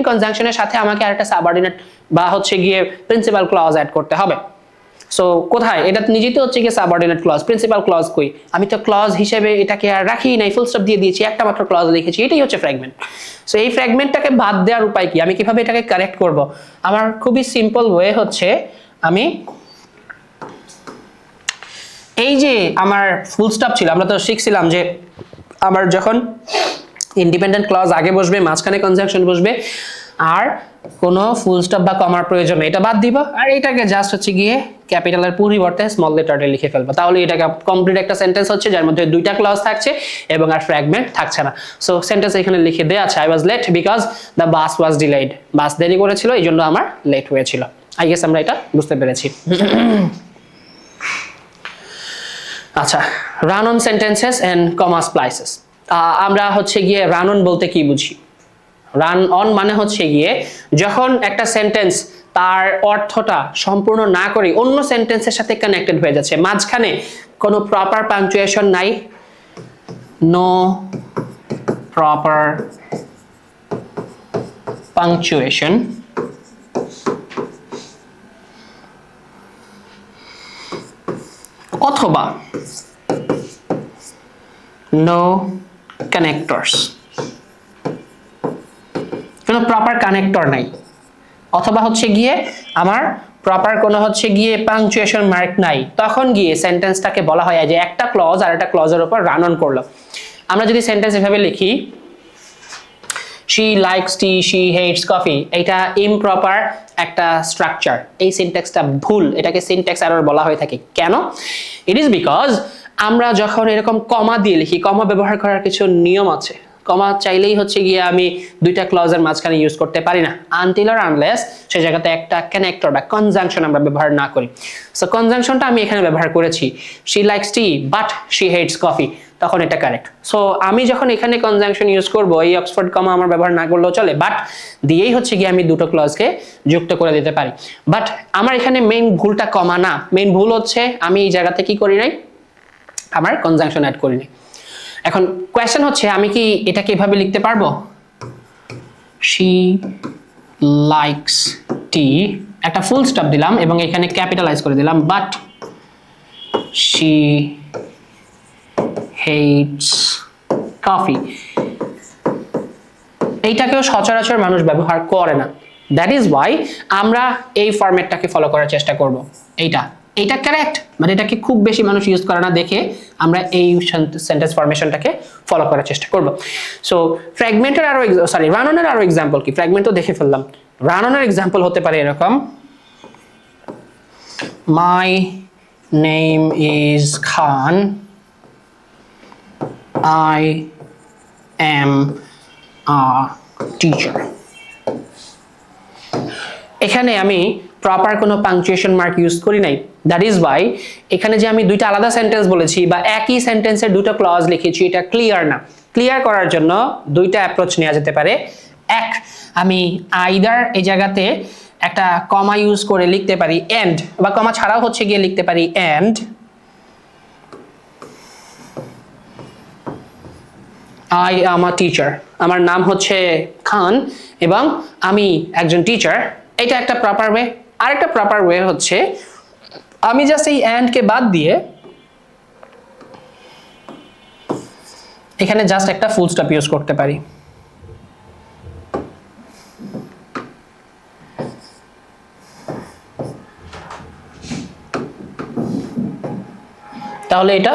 কনজাংশনের সাথে আমাকে আরেকটা সাবঅর্ডিনেট বা হচ্ছে গিয়ে প্রিন্সিপাল ক্লজ অ্যাড করতে হবে। সো কোথায়? এটা নিজেই তো হচ্ছে গিয়ে সাবঅর্ডিনেট ক্লজ, প্রিন্সিপাল ক্লজ কই? আমি তো ক্লজ হিসেবে এটাকে আর রাখি নাই, ফুল স্টপ দিয়ে দিয়েছি, একটা মাত্র ক্লজ লিখেছি, এটাই হচ্ছে ফ্র্যাগমেন্ট। সো এই ফ্র্যাগমেন্টটাকে বাদ দেওয়ার উপায় কি? আমি কিভাবে এটাকে কারেক্ট করব? আমার খুবই সিম্পল ওয়ে হচ্ছে, আমি এই যে আমার ফুল স্টপ ছিল, আমরা তো শিখছিলাম যে আমার যখন ইন্ডিপেন্ডেন্ট ক্লজ আগে বসবে, মাঝখানে কনজাংশন বসবে, আর কোনো ফুল স্টপ বা কমার প্রয়োজন নেই, এটা বাদ দিব আর এটাকে জাস্ট হচ্ছে গিয়ে ক্যাপিটালের পরিবর্তে স্মল লেটারে লিখে ফেলবো। তাহলে এটাকে কমপ্লিট একটা সেন্টেন্স হচ্ছে যার মধ্যে দুইটা ক্লজ থাকছে এবং আর ফ্র্যাগমেন্ট থাকছে না। সো সেন্টেন্স এখানে লিখে দেয়া আছে, I was late because the bus was delayed. Bus দেরি করেছিল এই জন্য আমার লেট হয়েছিল। আই গেস আমরা এটা বুঝতে পেরেছি। আচ্ছা, রান অন সেন্টেন্সেস এন্ড কমা স্প্লাইসেস। আমরা হচ্ছে গিয়ে রান অন বলতে কি বুঝি? রান অন মানে হচ্ছে গিয়ে যখন একটা সেন্টেন্স তার অর্থটা সম্পূর্ণ না করে অন্য সেন্টেন্সের সাথে কানেক্টেড হয়ে যাচ্ছে, মাঝখানে কোনো প্রপার পাংচুয়েশন নাই, নো প্রপার পাংচুয়েশন, অথবা নো কানেক্টরস, কোনো প্রপার কানেক্টর নাই, অথবা হচ্ছে গিয়ে আমার প্রপার কোনো হচ্ছে গিয়ে পাংচুয়েশন মার্ক নাই, তখন গিয়ে সেন্টেন্সটাকে বলা হয় যে একটা ক্লজ আর একটা ক্লজের উপর রান অন করলো। আমরা যদি সেন্টেন্স এভাবে লিখি, she likes tea, she hates coffee, এটা ইমপ্রপার একটা স্ট্রাকচার, এই সিনট্যাক্সটা ভুল, এটাকে সিনট্যাক্স এরর বলা হয়ে থাকে। কেন? ইট ইজ বিকজ আমরা যখন এরকম কমা দিয়ে লিখি, কমা ব্যবহার করার কিছু নিয়ম আছে। কমা চাইলেই হচ্ছে গিয়ে আমি দুইটা ক্লজের মাঝখানে ইউজ করতে পারি না, আনটিল অর আনলেস সেই জায়গাতে একটা কানেক্টর বা কনজাংশন আমরা ব্যবহার না করি। সো কনজাংশনটা আমি এখানে ব্যবহার করেছি, she likes tea but she hates coffee, তখন এটা কারেক্ট। সো আমি যখন এখানে কনজাংশন ইউজ করব, এই অক্সফোর্ড কমা আমার ব্যবহার না করলেও চলে, বাট দিয়েই হচ্ছে গিয়ে আমি দুটো ক্লজকে যুক্ত করে দিতে পারি। বাট আমার এখানে মেইন ভুলটা কমা না, মেইন ভুল হচ্ছে আমি এই জায়গাতে কি করি নাই, আমার কনজাংশন অ্যাড করি নাই। এখন কোয়েশ্চেন হচ্ছে আমি কি এটাকে এভাবে লিখতে পারবো, she likes tea, একটা ফুল স্টপ দিলাম এবং এখানে ক্যাপিটালাইজ করে দিলাম, বাট she hates coffee, এইটাকেও সচরাচর মানুষ ব্যবহার করে না। দ্যাট ইজ ওয়াই আমরা এই ফরম্যাটটাকে ফলো করার চেষ্টা করব। এইটা কারেক্ট, মানে এটাকে খুব বেশি মানুষ ইউজ করে না দেখে আমরা এই সেন্টেন্স ফরমেশনটাকে ফলো করার চেষ্টা করব। সো ফ্র্যাগমেন্টের আরো রান অনের আরো এক্সাম্পল কি, ফ্র্যাগমেন্ট তো দেখে ফেললাম, রান অনের এক্সাম্পল হতে পারে এরকম, my name is Khan, I am a teacher. এখানে আমি প্রপার কোনো পাংচুয়েশন মার্ক ইউজ করি নাই। দ্যাট ইজ ওয়াই এখানে যে আমি দুইটা আলাদা সেন্টেন্স বলেছি বা একই সেন্টেন্সের দুটো ক্লজ লিখেছি, এটা ক্লিয়ার না। ক্লিয়ার করার জন্য দুইটা অ্যাপ্রোচ নেওয়া যেতে পারে। এক, আমি আইদার এই জায়গাতে একটা কমা ইউজ করে লিখতে পারি এন্ড, বা কমা ছাড়াও হচ্ছে গিয়ে লিখতে পারি and I am a teacher, আমার নাম হচ্ছে খান এবং আমি একজন টিচার, এটা একটা প্রপার ওয়ে। আরেকটা প্রপার ওয়ে হচ্ছে আমি জাস্ট এই এন্ড কে বাদ দিয়ে এখানে জাস্ট একটা ফুল স্টপ ইউজ করতে পারি। তাহলে এটা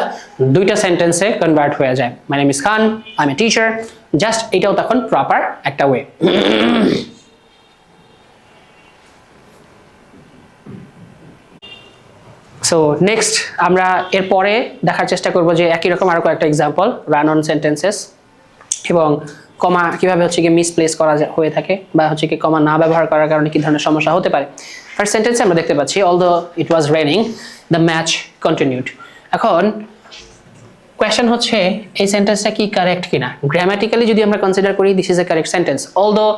দুইটা সেন্টেন্সে কনভার্ট হয়ে যায়, my name is Khan, I M a teacher, just এটাও তখন প্রপার একটা ওয়ে। সো নেক্সট আমরা এরপরে দেখার চেষ্টা করব যে একই রকম আরো কয়েকটা এক্সাম্পল রান অন সেন্টেন্সেস এবং কমা কিভাবে হচ্ছে কি মিসপ্লেস করা হয়ে থাকে বা হচ্ছে কি কমা না ব্যবহার করার কারণে কি ধরনের সমস্যা হতে পারে। ফার্স্ট সেন্টেন্সে আমরা দেখতে পাচ্ছি although it was raining the match continued। এখন কোয়েশ্চেন হচ্ছে এই সেন্টেন্সটা কি কারেক্ট কিনা। গ্রামাটিক্যালি যদি আমরা কনসিডার করি this is a correct sentence, although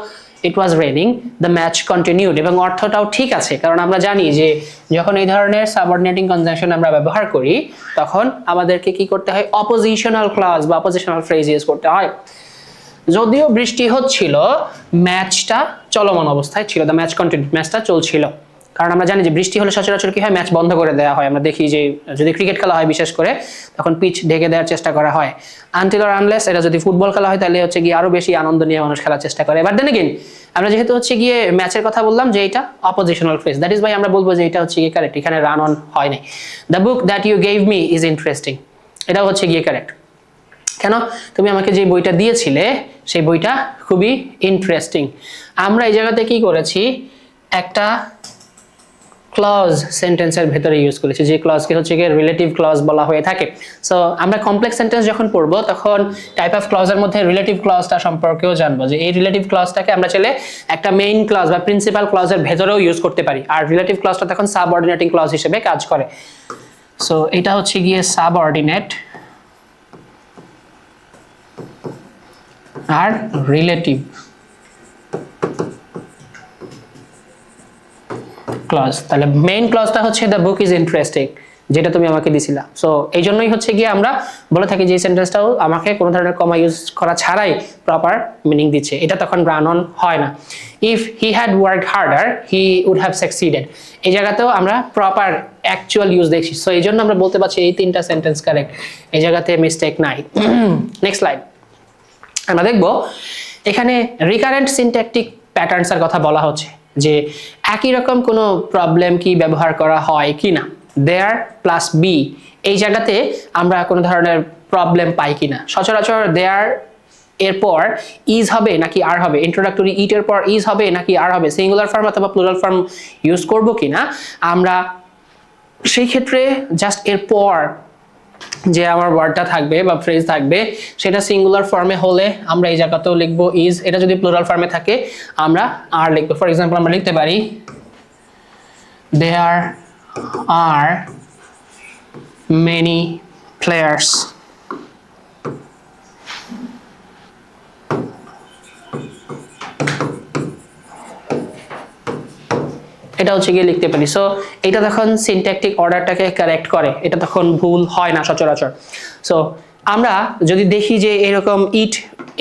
it was raining the match continued, এবং অর্থটাও ঠিক আছে কারণ আমরা জানি যে যখন এই ধরনের সাবঅর্ডিনেটিং কনজাংশন আমরা ব্যবহার করি তখন আমাদেরকে কি করতে হয়, অপোজিশনাল ক্লজ বা অপোজিশনাল ফ্রেজ ইউজ করতে হয়। যদিও বৃষ্টি হচ্ছিল ম্যাচটা চলমান অবস্থায় ছিল, দ্য ম্যাচ কন্টিনিউড, ম্যাচটা চলছিল, কারণ আমরা জানি যে বৃষ্টি হলে সচরাচর কি হয়, ম্যাচ বন্ধ করে দেওয়া হয়। আমরা দেখি যে যদি ক্রিকেট খেলা হয় বিশেষ করে তখন পিচ ঢেকে দেওয়ার চেষ্টা করা হয়, আনটিল অর আনলেস এটা যদি ফুটবল খেলা হয় তাহলে হচ্ছে গিয়ে আরো বেশি আনন্দ নিয়ে মানুষ খেলার চেষ্টা করে। বাট দেন এগেইন আমরা যেহেতু হচ্ছে গিয়ে ম্যাচের কথা বললাম যে এটা অপোজিশনাল ফ্রেজ, দ্যাট ইজ ভাই আমরা বলবো যে এটা হচ্ছে গিয়ে কারেক্ট, এখানে রান অন হয় নাই। The book that you gave me is interesting, এটা হচ্ছে গিয়ে কারেক্ট। কেন, তুমি আমাকে যে বইটা দিয়েছিলে সেই বইটা খুবই ইন্টারেস্টিং। আমরা এই জায়গাতে কি করেছি, একটা ক্লজ সেন্টেন্সের ভেতরে ইউজ করেছি, যে ক্লজকে হচ্ছে গিয়ে রিলেটিভ ক্লজ বলা হয়ে থাকে। সো আমরা কমপ্লেক্স সেন্টেন্স যখন পড়বো তখন টাইপ অফ ক্লজের মধ্যে রিলেটিভ ক্লজটা সম্পর্কেও জানবো, যে এই রিলেটিভ ক্লজটাকে আমরা চাইলে একটা মেইন ক্লজ বা প্রিন্সিপাল ক্লজের ভেতরেও ইউজ করতে পারি, আর রিলেটিভ ক্লজটা তখন সাবঅর্ডিনেটিং ক্লজ হিসেবে কাজ করে। সো এটা হচ্ছে গিয়ে সাবঅর্ডিনেট আর রিলেটিভ ক্লজ। তাহলে মেইন ক্লজটা হচ্ছে দ্য বুক ইজ ইন্টারেস্টিং, যেটা তুমি আমাকে দিছিলা। সো এই জন্যই হচ্ছে গিয়ে আমরা বলে থাকি যে এই সেন্টেন্সটাও আমাকে কোনো ধরনের কমা ইউজ করা ছাড়াই প্রপার মিনিং দিচ্ছে, এটা তখন রান অন হয় না। If he had worked harder he would have succeeded, এই জায়গাতেও আমরা প্রপার অ্যাকচুয়াল ইউজ দেখছি। সো এই জন্য আমরা বলতে পারছি এই তিনটা সেন্টেন্স কারেক্ট, এই জায়গাতে মিস্টেক নাই। নেক্সট স্লাইড আমরা দেখব, এখানে রিকারেন্ট সিনট্যাকটিক প্যাটার্নসের কথা বলা হচ্ছে, যে একই রকম কোনো প্রবলেম কি ব্যবহার করা হয় কিনা। দেয়ার প্লাস বি, এই জায়গাতে আমরা কোনো ধরনের প্রবলেম পাই কিনা। সচরাচর দেয়ার এরপর ইজ হবে নাকি আর হবে, ইন্ট্রোডাক্টরি ইট এর পর ইজ হবে নাকি আর হবে, সিঙ্গুলার ফর্ম অথবা প্লুরাল ফর্ম ইউজ করব কিনা, আমরা সেই ক্ষেত্রে জাস্ট এরপর যে আমার ওয়ার্ডটা থাকবে বা ফ্রেজ থাকবে সেটা সিঙ্গুলার ফর্মে হলে আমরা এই জায়গাতেও লিখবো ইজ, এটা যদি প্লুরাল ফর্মে থাকে আমরা আর লিখবো। ফর এক্সাম্পল আমরা লিখতে পারি দেয়ার আর মেনি প্লেয়ার্স। এটা হচ্ছে গিয়ে লিখতে পারি। সো এটা তখন সিনট্যাকটিক অর্ডারটাকে কারেক্ট করে, এটা তখন ভুল হয় না সচরাচর। সো আমরা যদি দেখি যে এরকম ইট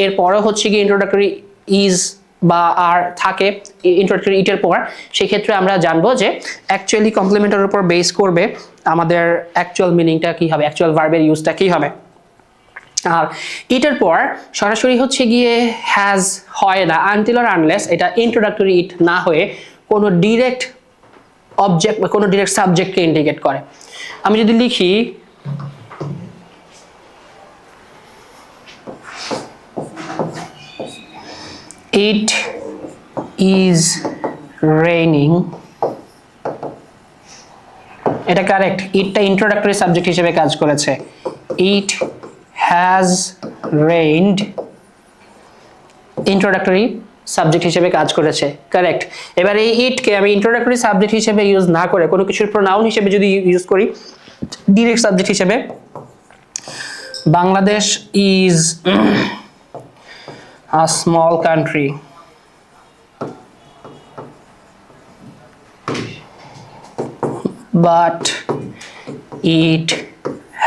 এর পরও হচ্ছে গিয়ে ইন্ট্রোডাক্টরি ইজ বা আর থাকে ইন্ট্রোডাক্টরি ইটের পর, সেক্ষেত্রে আমরা জানবো যে অ্যাকচুয়ালি কমপ্লিমেন্টের উপর বেস করবে আমাদের অ্যাকচুয়াল মিনিংটা কি হবে, অ্যাকচুয়াল ভার্বের ইউজটা কি হবে। আর ইটের পর সরাসরি হচ্ছে গিয়ে হ্যাজ হয় না আনটিল অর আনলেস এটা ইন্ট্রোডাক্টরি ইট না হয়ে কোনো ডিরেক্ট অবজেক্ট বা কোনো ডিরেক্ট সাবজেক্টকে ইন্ডিকেট করে। আমি যদি লিখি ইট ইজ রেইনিং, এটা কারেক্ট, ইটটা ইন্ট্রোডাক্টরি সাবজেক্ট হিসেবে কাজ করেছে। It has rained introductory subject হিসেবে কাজ করেছে, কারেক্ট। এবার এই ইটকে আমি ইন্ট্রোডাক্টরি সাবজেক্ট হিসেবে ইউজ না করে কোনো কিছুর প্রোনাউন হিসেবে যদি ইউজ করি ডিরেক্ট সাবজেক্ট হিসেবে, Bangladesh is a small country, but it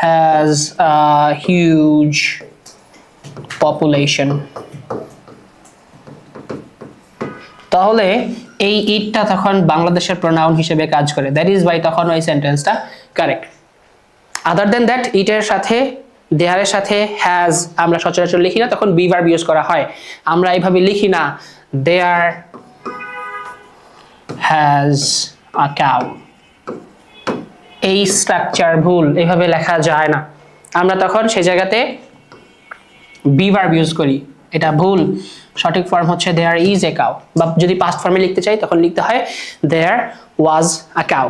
has a huge population. তাহলে এই ইটটা তখন বাংলাদেশের প্রোনাউন হিসেবে কাজ করে, দ্যাট ইজ ওয়াই তখন ওই সেন্টেন্সটা কারেক্ট। আদার দেন দ্যাট ইটের সাথে দেয়ারের সাথে হ্যাজ আমরা সচরাচর লিখি না, তখন বি ভার্ব ইউজ করা হয়। আমরা এইভাবে লিখি না দেয়ার হ্যাজ আ কাউ, এই স্ট্রাকচার ভুল, এইভাবে লেখা যায় না। আমরা তখন সেই জায়গাতে বি ভার্ব ইউজ করি, এটা ভুল। সঠিক ফর্ম হচ্ছে দেয়ার ইজ এ কাউ, বা যদি পাস্ট ফর্মে লিখতে চাই তখন লিখতে হয় there was a cow.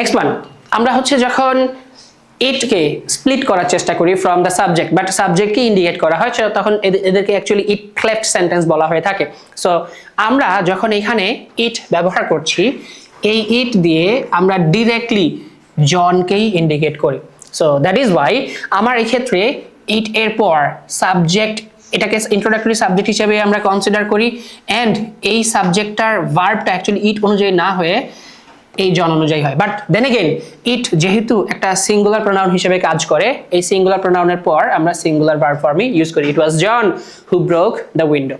Next one, আমরা হচ্ছে যখন ইটকে স্প্লিট করার চেষ্টা করি ফ্রম দ্য সাবজেক্ট, বাট সাবজেক্টকে ইন্ডিকেট করা হয়, তখন এদেরকে অ্যাকচুয়ালি ইট ক্লেফট সেন্টেন্স বলা হয়ে থাকে। সো আমরা যখন এখানে ইট ব্যবহার করছি, এই ইট দিয়ে আমরা ডিরেক্টলি জনকেই ইন্ডিকেট করি। সো দ্যাট ইজ ওয়াই আমার এই ক্ষেত্রে ইট এর পর সাবজেক্ট, এটাকে ইন্ট্রোডাক্টরি সাবজেক্ট হিসেবে আমরা কনসিডার করি, অ্যান্ড এই সাবজেক্টটার ভার্বটা অ্যাকচুয়ালি ইট অনুযায়ী না হয়ে এই জন অনুযায়ী হয়। বাট দেন এগেইন ইট যেহেতু একটা সিঙ্গুলার প্রোনাউন হিসেবে কাজ করে, এই সিঙ্গুলার প্রোনাউনের পর আমরা সিঙ্গুলার ভার্ব ফর্মে ইউজ করি। ইট ওয়াজ জন হু ব্রোক দ্য উইন্ডো,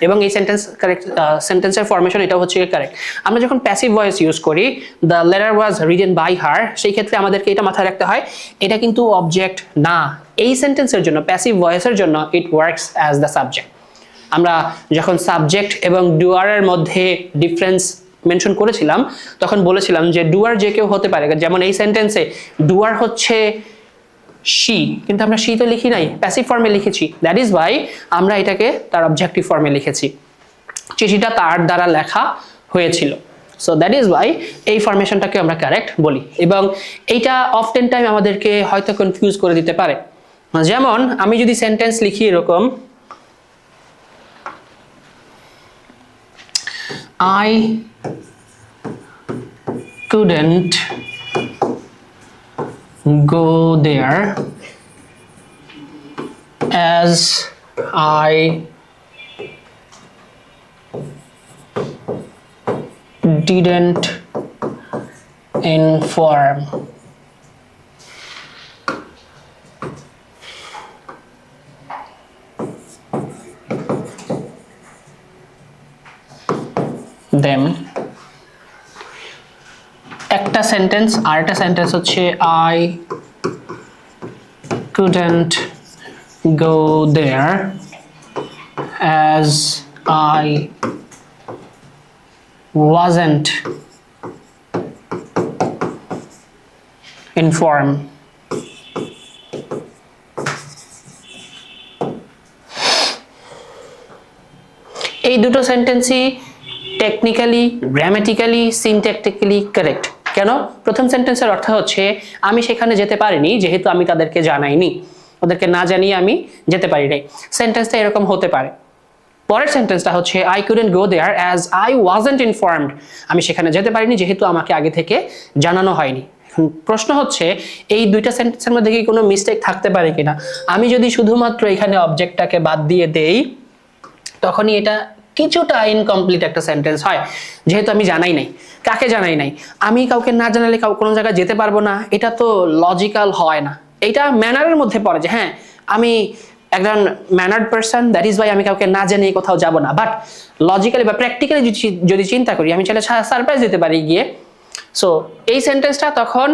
এবং এই সেন্টেন্স কারেক্ট, সেন্টেন্সের ফরমেশন এটা হচ্ছে কারেক্ট। আমরা যখন প্যাসিভ ভয়েস ইউজ করি, the letter was written by her, সেই ক্ষেত্রে আমাদেরকে এটা মাথায় রাখতে হয় এটা কিন্তু অবজেক্ট না। এই সেন্টেন্সের জন্য, প্যাসিভ ভয়েসের জন্য it works as the subject. আমরা যখন সাবজেক্ট এবং ডুয়ারের মধ্যে ডিফারেন্স মেনশন করেছিলাম তখন বলেছিলাম যে ডুয়ার যে কেউ হতে পারে, যেমন এই সেন্টেন্সে ডুয়ার হচ্ছে শি, কিন্তু আমরা শি তো লিখি নাই, প্যাসিভ ফর্মে লিখেছি। দ্যাট ইজ ওয়াই আমরা এটাকে তার অবজেক্টিভ ফর্মে লিখেছি। চিঠিটা তার দ্বারা লেখা হয়েছিল, সো দ্যাট ইজ ওয়াই এই ফরমেশনটাকে আমরা কারেক্ট বলি। এবং এইটা অফটেন টাইম আমাদেরকে হয়তো কনফিউজ করে দিতে পারে। যেমন আমি যদি সেন্টেন্স লিখি এরকম, I couldn't go there as I didn't inform them। একটা সেন্টেন্স, আর একটা সেন্টেন্স হচ্ছে I couldn't go there as I wasn't informed। এই দুটো সেন্টেন্সই টেকনিক্যালি, গ্রামাটিক্যালি, সিনট্যাকটিক্যালি কারেক্ট। কেন? প্রথম সেন্টেন্সের অর্থ হচ্ছে আমি সেখানে যেতে পারিনি যেহেতু আমি তাদেরকে জানাইনি, ওদেরকে না জানিয়ে আমি যেতে পারি নাই। সেন্টেন্সটা এরকম হতে পারে। পরের সেন্টেন্সটা হচ্ছে I couldn't go there as I wasn't informed, আমি সেখানে যেতে পারিনি যেহেতু আমাকে আগে থেকে জানানো হয়নি। প্রশ্ন হচ্ছে এই দুইটা সেন্টেন্সের মধ্যে কি কোনো মিস্টেক থাকতে পারে কিনা? আমি যদি শুধুমাত্র এখানে অবজেক্টটাকে বাদ দিয়ে দেই তখনই এটা কিছুটা ইনকমপ্লিট একটা সেন্টেন্স হয়, যেহেতু আমি জানাই নাই। কাকে জানাই নাই? আমি কাউকে না জানালে কোনো জায়গায় যেতে পারবো না, এটা তো লজিক্যাল হয় না। এটা ম্যানারের মধ্যে পড়ে যে হ্যাঁ আমি একজন ম্যানার্ড পারসন, দ্যাট ইজ ওয়াই আমি কাউকে না জানিয়ে কোথাও যাব না। বাট লজিক্যালি বা প্র্যাকটিক্যালি যদি চিন্তা করি, আমি চাইলে সারপ্রাইজ দিতে পারি গিয়ে। সো এই সেন্টেন্সটা তখন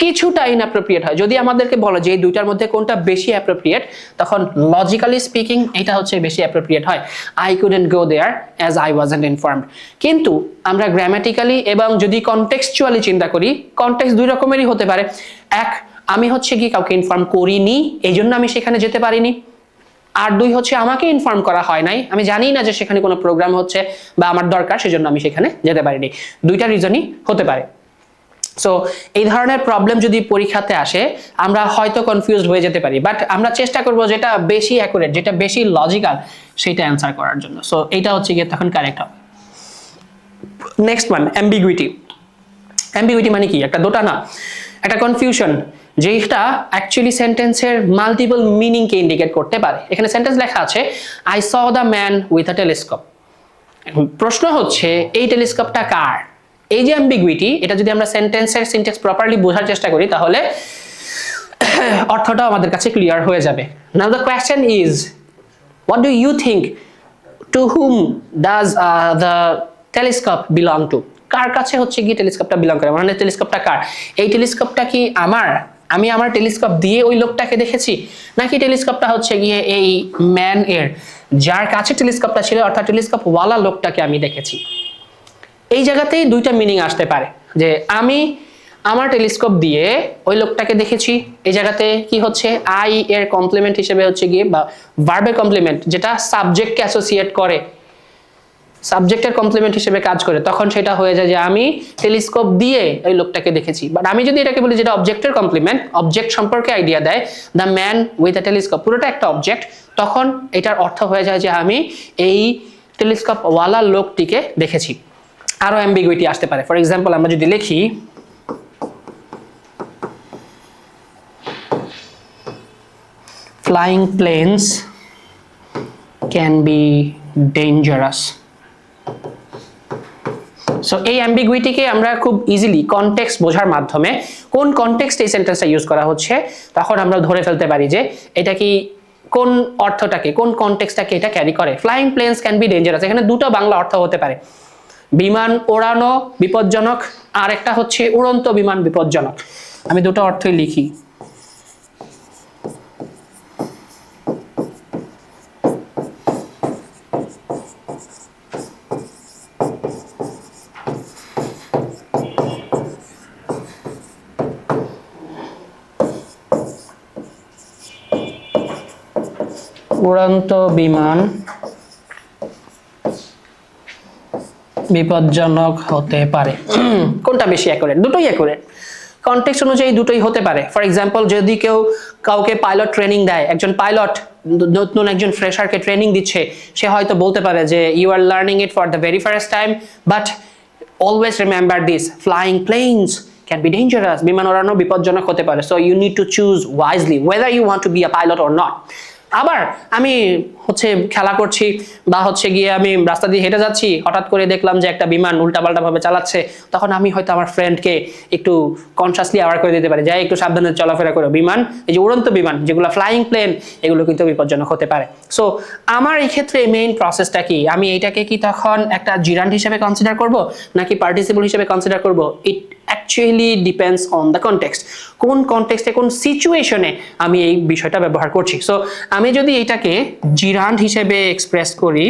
কিছুটা ইনঅ্যাপ্রোপ্রিয়েট হয়। যদি আমাদেরকে বলো যে এই দুইটার মধ্যে কোনটা বেশি অ্যাপ্রোপ্রিয়েট, তখন লজিক্যালি স্পিকিং এটা হচ্ছে বেশি অ্যাপ্রোপ্রিয়েট হয়, I couldn't go there as I wasn't informed. কিন্তু আমরা গ্রামাটিক্যালি এবং যদি কনটেক্সচুয়ালি চিন্তা করি, কনটেক্সট দুই রকমেরই হতে পারে। এক, আমি হচ্ছে কি কাউকে ইনফর্ম করিনি, এই জন্য আমি সেখানে যেতে পারিনি। আর দুই হচ্ছে আমাকে ইনফর্ম করা হয় নাই, আমি জানি না যে সেখানে কোনো প্রোগ্রাম হচ্ছে বা আমার দরকার, সেজন্য আমি সেখানে যেতে পারিনি। দুইটা রিজনই হতে পারে। সো এই ধরনের প্রবলেম যদি পরীক্ষাতে আসে আমরা হয়তো কনফিউজড হয়ে যেতে পারি, বাট আমরা চেষ্টা করব যেটা বেশি অ্যাকুরেট, যেটা বেশি লজিক্যাল সেটা অ্যান্সার করার জন্য। সো এইটা হচ্ছে গিয়ে তখন কারেক্ট হবে। Next one, ambiguity. অ্যাম্বিগুইটি মানে কি? একটা দোটানা, একটা কনফিউশন, যেটা অ্যাকচুয়ালি সেন্টেন্সের মাল্টিপল মিনিংকে ইন্ডিকেট করতে পারে। এখানে সেন্টেন্স লেখা আছে I saw the man with a telescope. প্রশ্ন হচ্ছে এই টেলিস্কোপটা কার? এই যে অ্যাম্বিগুইটি, এটা যদি আমরা সেন্টেন্সের সিনট্যাক্স প্রপারলি বোঝার চেষ্টা করি তাহলে অর্থটাও আমাদের কাছে ক্লিয়ার হয়ে যাবে। Now the question is, what do you think, to whom does the telescope belong to? কার কাছে হচ্ছে গিয়ে টেলিস্কোপটা বিলং করে, মানে টেলিস্কোপটা কার? এই টেলিস্কোপটা কি আমার? আমি আমার টেলিস্কোপ দিয়ে ওই লোকটাকে দেখেছি, নাকি টেলিস্কোপটা হচ্ছে গিয়ে এই ম্যান এর, যার কাছে টেলিস্কোপটা ছিল, অর্থাৎ টেলিস্কোপ ওয়ালা লোকটাকে আমি দেখেছি? এই জায়গাতেই দুইটা মিনিং আসতে পারে, যে আমি আমার টেলিস্কোপ দিয়ে ওই লোকটাকে দেখেছি, এই জায়গাতে কি হচ্ছে আই এর কমপ্লিমেন্ট হিসেবে হচ্ছে গিয়ে, বা ভার্বের কমপ্লিমেন্ট যেটা সাবজেক্টকে অ্যাসোসিয়েট করে, সাবজেক্টের কমপ্লিমেন্ট হিসেবে কাজ করে, তখন সেটা হয়ে যায় যে আমি টেলিস্কোপ দিয়ে ওই লোকটাকে দেখেছি। বাট আমি যদি এটাকে বলি যেটা অবজেক্টের কমপ্লিমেন্ট, অবজেক্ট সম্পর্কে আইডিয়া দেয়, the man with a telescope, পুরোটা একটা অবজেক্ট, তখন এটার অর্থ হয়ে যায় যে আমি এই টেলিস্কোপ ওয়ালা লোকটিকে দেখেছি। আরো অ্যাম্বিগুইটি আসতে পারে। ফর এক্সাম্পল আমরা যদি লিখি flying planes can be dangerous, so এই অ্যাম্বিগুইটিকে আমরা খুব ইজিলি কনটেক্সট বোঝার মাধ্যমে কোন কনটেক্সটে এই সেন্টেন্সটা ইউজ করা হচ্ছে তখন আমরা ধরে ফেলতে পারি যে এটা কি কোন অর্থটাকে কোন কনটেক্সটটাকে এটা ক্যারি করে। Flying planes can be dangerous, এখানে দুটো বাংলা অর্থ হতে পারে, বিমান ওড়ানো বিপজ্জনক আর একটা হচ্ছে উড়ন্ত বিমান বিপজ্জনক। আমি দুটো অর্থই লিখি। উড়ন্ত বিমান বিপজ্জনক হতে পারে। কোনটা বেশি অ্যাকুরেট? দুটোই অ্যাকুরেট, কনটেক্সট অনুযায়ী দুটোই হতে পারে। ফর এক্সাম্পল, যদি কেউ কাউকে পাইলট ট্রেনিং দেয়, একজন পাইলট নতুন একজন ফ্রেশারকে ট্রেনিং দিচ্ছে, সে হয়তো বলতে পারে যে you are learning it for the very first time, but always remember this, flying planes can be dangerous, বিমান ওড়ানো বিপজ্জনক হতে পারে। So you need to choose wisely whether you want to be a pilot or not. আবার আমি হচ্ছে খেলা করছি বা হচ্ছে গিয়ে আমি রাস্তা দিয়ে হেঁটে যাচ্ছি, হঠাৎ করে দেখলাম যে একটা বিমান উল্টাপাল্টা ভাবে চালাচ্ছে, তখন আমি হয়তো আমার ফ্রেন্ডকে একটু কনসিয়াসলি অ্যাওয়ার করে দিতে পারি যে একটু সাবধানে চলাফেরা করো, বিমান এই যে উড়ন্ত বিমান যেগুলো ফ্লাইং প্লেন এগুলো কিন্তু বিপজ্জনক হতে পারে। সো আমার এই ক্ষেত্রে মেইন প্রসেসটা কি, আমি এইটাকে কি তখন একটা জিরান্ড হিসেবে কনসিডার করব নাকি পার্টিসিপল হিসেবে কনসিডার করব? It actually depends on the context, কোন কনটেক্সটে কোন সিচুয়েশনে আমি এই বিষয়টা ব্যবহার করছি। সো আমি যদি এটাকে জিরান্ড হিসেবে এক্সপ্রেস করি,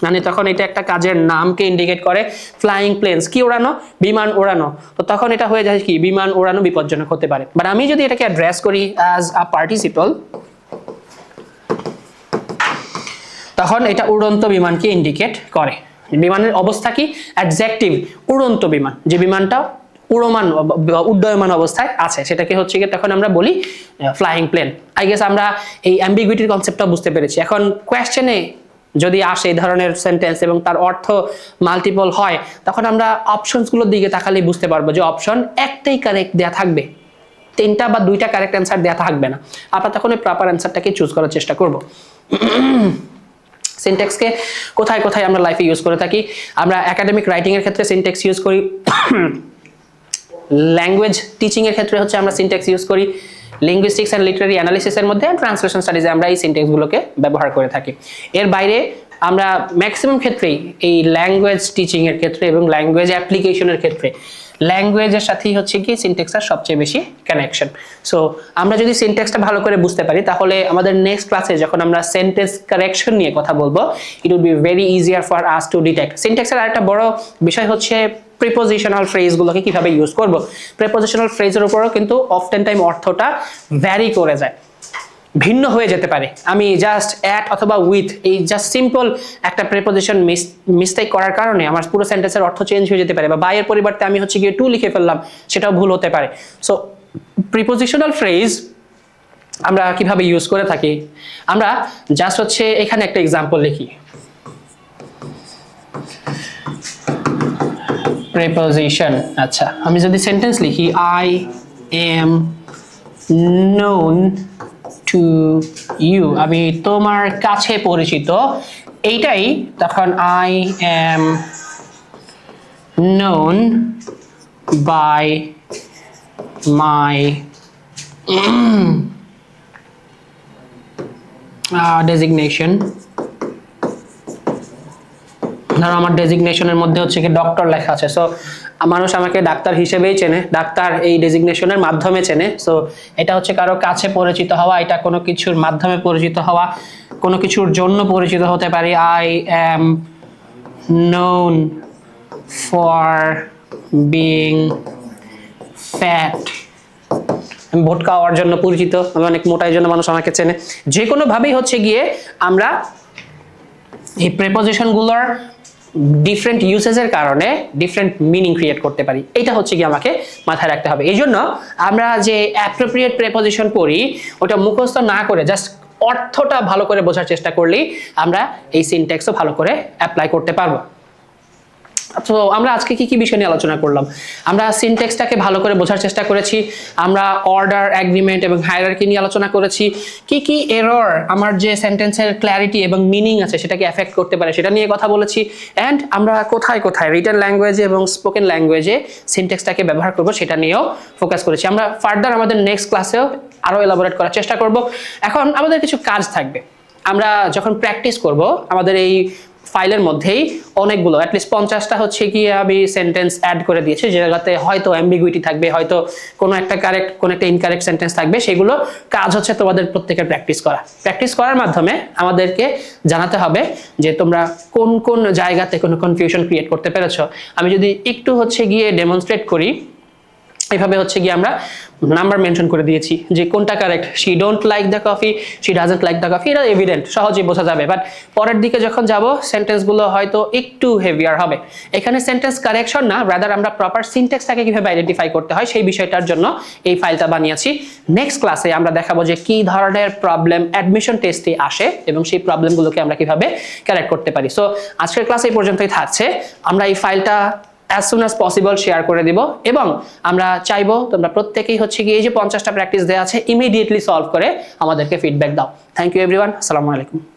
মানে তখন এটা একটা কাজের নামকে ইন্ডিকেট করে। ফ্লাইং প্লেনস কি ওড়ানো? বিমান ওড়ানো। তো তখন এটা হয়ে যায় কি বিমান ওড়ানো বিপজ্জনক হতে পারে। বাট আমি যদি এটাকে অ্যাড্রেস করি অ্যাজ আ পার্টিসিপল, তখন এটা উড়ন্ত বিমানকে ইন্ডিকেট করে। বিমানের অবস্থা কি? অ্যাডজেক্টিভ উড়ন্ত বিমান, যে বিমানটা উড্ডয়মান অবস্থায় আছে সেটাকে হচ্ছে গিয়ে তখন আমরা বলি ফ্লাইং প্লেন। আই গেস আমরা এই অ্যাম্বিগুইটির কনসেপ্টটা বুঝতে পেরেছি। এখন কোয়েশ্চেনে যদি আসে এই ধরনের সেন্টেন্স এবং তার অর্থ মাল্টিপল হয়, তখন আমরা অপশনসগুলোর দিকে তাকালেই বুঝতে পারবো যে অপশন একটাই কারেক্ট দেয়া থাকবে, তিনটা বা দুইটা কারেক্ট অ্যান্সার দেয়া থাকবে না। আমরা তখন ওই প্রপার অ্যান্সারটাকে চুজ করার চেষ্টা করব। সিনট্যাক্সকে কোথায় কোথায় আমরা লাইফে ইউজ করে থাকি? আমরা একাডেমিক রাইটিং এর ক্ষেত্রে সিনট্যাক্স ইউজ করি, ল্যাঙ্গুয়েজ টিচিং এর ক্ষেত্রে হচ্ছে আমরা সিনট্যাক্স ইউজ করি, লিঙ্গুইস্টিক্স এন্ড লিটারারি অ্যানালিসিসের মধ্যে ট্রান্সলেশন স্টাডিজে আমরা এই সিনট্যাক্সগুলোকে ব্যবহার করে থাকি। এর বাইরে আমরা ম্যাক্সিমাম ক্ষেত্রেই এই ল্যাঙ্গুয়েজ টিচিং এর ক্ষেত্রে এবং ল্যাঙ্গুয়েজ অ্যাপ্লিকেশনের ক্ষেত্রে ল্যাঙ্গুয়েজের সাথেই হচ্ছে কি সিনট্যাক্সের সবচেয়ে বেশি কানেকশন। সো আমরা যদি সিনট্যাক্সটা ভালো করে বুঝতে পারি, তাহলে আমাদের নেক্সট ক্লাসে যখন আমরা সেন্টেন্স কারেকশন নিয়ে কথা বলবো, it will be very easier for us to detect. সিনট্যাক্সের আরেকটা বড় বিষয় হচ্ছে প্রিপোজিশনাল ফ্রেজগুলোকে কিভাবে ইউজ করব। প্রিপোজিশনাল ফ্রেজের উপরও কিন্তু অফটেন টাইম অর্থটা ভ্যারি করে যায়, ভিন্ন হয়ে যেতে পারে। আমি জাস্ট অ্যাট অথবা উইথ এই জাস্ট সিম্পল একটা প্রিপোজিশন মিস্টেক করার কারণে আমার পুরো সেন্টেন্সের অর্থ চেঞ্জ হয়ে যেতে পারে, বা বাই এর পরিবর্তে আমি হচ্ছে গিয়ে টু লিখে ফেললাম, সেটাও ভুল হতে পারে। সো প্রিপোজিশনাল ফ্রেজ আমরা কিভাবে ইউজ করে থাকি, আমরা জাস্ট হচ্ছে এখানে একটা এক্সাম্পল লিখি। প্রিপোজিশন, আচ্ছা আমি যদি সেন্টেন্স লিখি I am known to you, আমি তোমার কাছে পরিচিত, এইটাই তখন I am known by my designation. ধরো আমার ডেজিগনেশনের মধ্যে হচ্ছে কি ডক্টর লেখা আছে, সো মানুষ আমাকে ডাক্তার হিসেবেই চেনে, ডাক্তার এই ডেজিগনেশনের মাধ্যমে চেনে। সো এটা হচ্ছে কারো কাছে পরিচিত হওয়া, এটা কোনো কিছুর মাধ্যমে পরিচিত হওয়া, কোনো কিছুর জন্য পরিচিত হতে পারি। I am known for being fat, আমি ভোটকা হওয়ার জন্য পরিচিত, আমি অনেক মোটাই জন্য মানুষ আমাকে চেনে। যে কোনো ভাবেই হচ্ছে গিয়ে আমরা এই প্রিপোজিশনগুলোর ডিফারেন্ট ইউসেজের কারণে ডিফারেন্ট মিনিং ক্রিয়েট করতে পারি। এটা হচ্ছে কি আমাকে মাথায় রাখতে হবে। এই জন্য আমরা যে অ্যাপ্রোপ্রিয়েট প্রিপোজিশন পড়ি ওটা মুখস্থ না করে জাস্ট অর্থটা ভালো করে বোঝার চেষ্টা করলেই আমরা এই সিনট্যাক্সও ভালো করে অ্যাপ্লাই করতে পারবো। তো আমরা আজকে কি কি বিষয় নিয়ে আলোচনা করলাম? আমরা সিনট্যাক্সটাকে ভালো করে বোঝার চেষ্টা করেছি, আমরা অর্ডার, অ্যাগ্রিমেন্ট এবং হায়ারার্কি নিয়ে আলোচনা করেছি, কি কি এরর আমার যে সেন্টেন্সের ক্ল্যারিটি এবং মিনিং আছে সেটাকে এফেক্ট করতে পারে সেটা নিয়ে কথা বলেছি, অ্যান্ড আমরা কোথায় কোথায় রিটেন ল্যাঙ্গুয়েজে এবং স্পোকেন ল্যাঙ্গুয়েজে সিনট্যাক্সটাকে ব্যবহার করব সেটা নিয়েও ফোকাস করেছি। আমরা ফার্দার আমাদের নেক্সট ক্লাসেও আরও এলাবোরেট করার চেষ্টা করব। এখন আমাদের কিছু কাজ থাকবে, আমরা যখন প্র্যাকটিস করব আমাদের এই ফাইলের মধ্যেই অনেকগুলো অ্যাটলিস্ট 50টা হচ্ছে গিয়ে আমি সেন্টেন্স অ্যাড করে দিয়েছি, যে জায়গাতে হয়তো অ্যাম্বিগুইটি থাকবে, হয়তো কোনো একটা কারেক্ট কোনো একটা ইনকারেক্ট সেন্টেন্স থাকবে। সেগুলো কাজ হচ্ছে তোমাদের প্রত্যেকের প্র্যাকটিস করার মাধ্যমে আমাদেরকে জানাতে হবে যে তোমরা কোন কোন জায়গাতে কোনো কনফিউশন ক্রিয়েট করতে পেরেছো। আমি যদি একটু হচ্ছে গিয়ে ডেমনস্ট্রেট করি, এইভাবে হচ্ছে গিয়ে আমরা নাম্বার মেনশন করে দিয়েছি যে কোনটা correct. She don't like the coffee, she doesn't like the coffee, এটা এভিডেন্ট, সহজেই বোঝা যাবে। বাট পরের দিকে যখন যাব সেন্টেন্সগুলো হয়তো একটু হেভিয়ার হবে। এখানে সেন্টেন্স কারেকশন না, রাদার আমরা প্রপার সিনট্যাক্সটাকে কিভাবে আইডেন্টিফাই করতে হয় সেই বিষয়টার জন্য এই ফাইলটা বানিয়েছি। নেক্সট ক্লাসে আমরা দেখাবো যে কি ধরনের প্রবলেম অ্যাডমিশন টেস্টে আসে এবং সেই প্রবলেমগুলোকে আমরা কিভাবে কারেক্ট করতে পারি। সো আজকের ক্লাস এই পর্যন্তই থাকছে। আমরা এই ফাইলটা as soon as possible share করে দিব এবং আমরা চাইবো তোমরা প্রত্যেকেই হচ্ছে গিয়ে এই যে 50টা প্র্যাকটিস দেওয়া আছে ইমিডিয়েটলি সলভ করে আমাদেরকে ফিডব্যাক দাও। থ্যাংক ইউ এভরিওয়ান, আসসালামু আলাইকুম।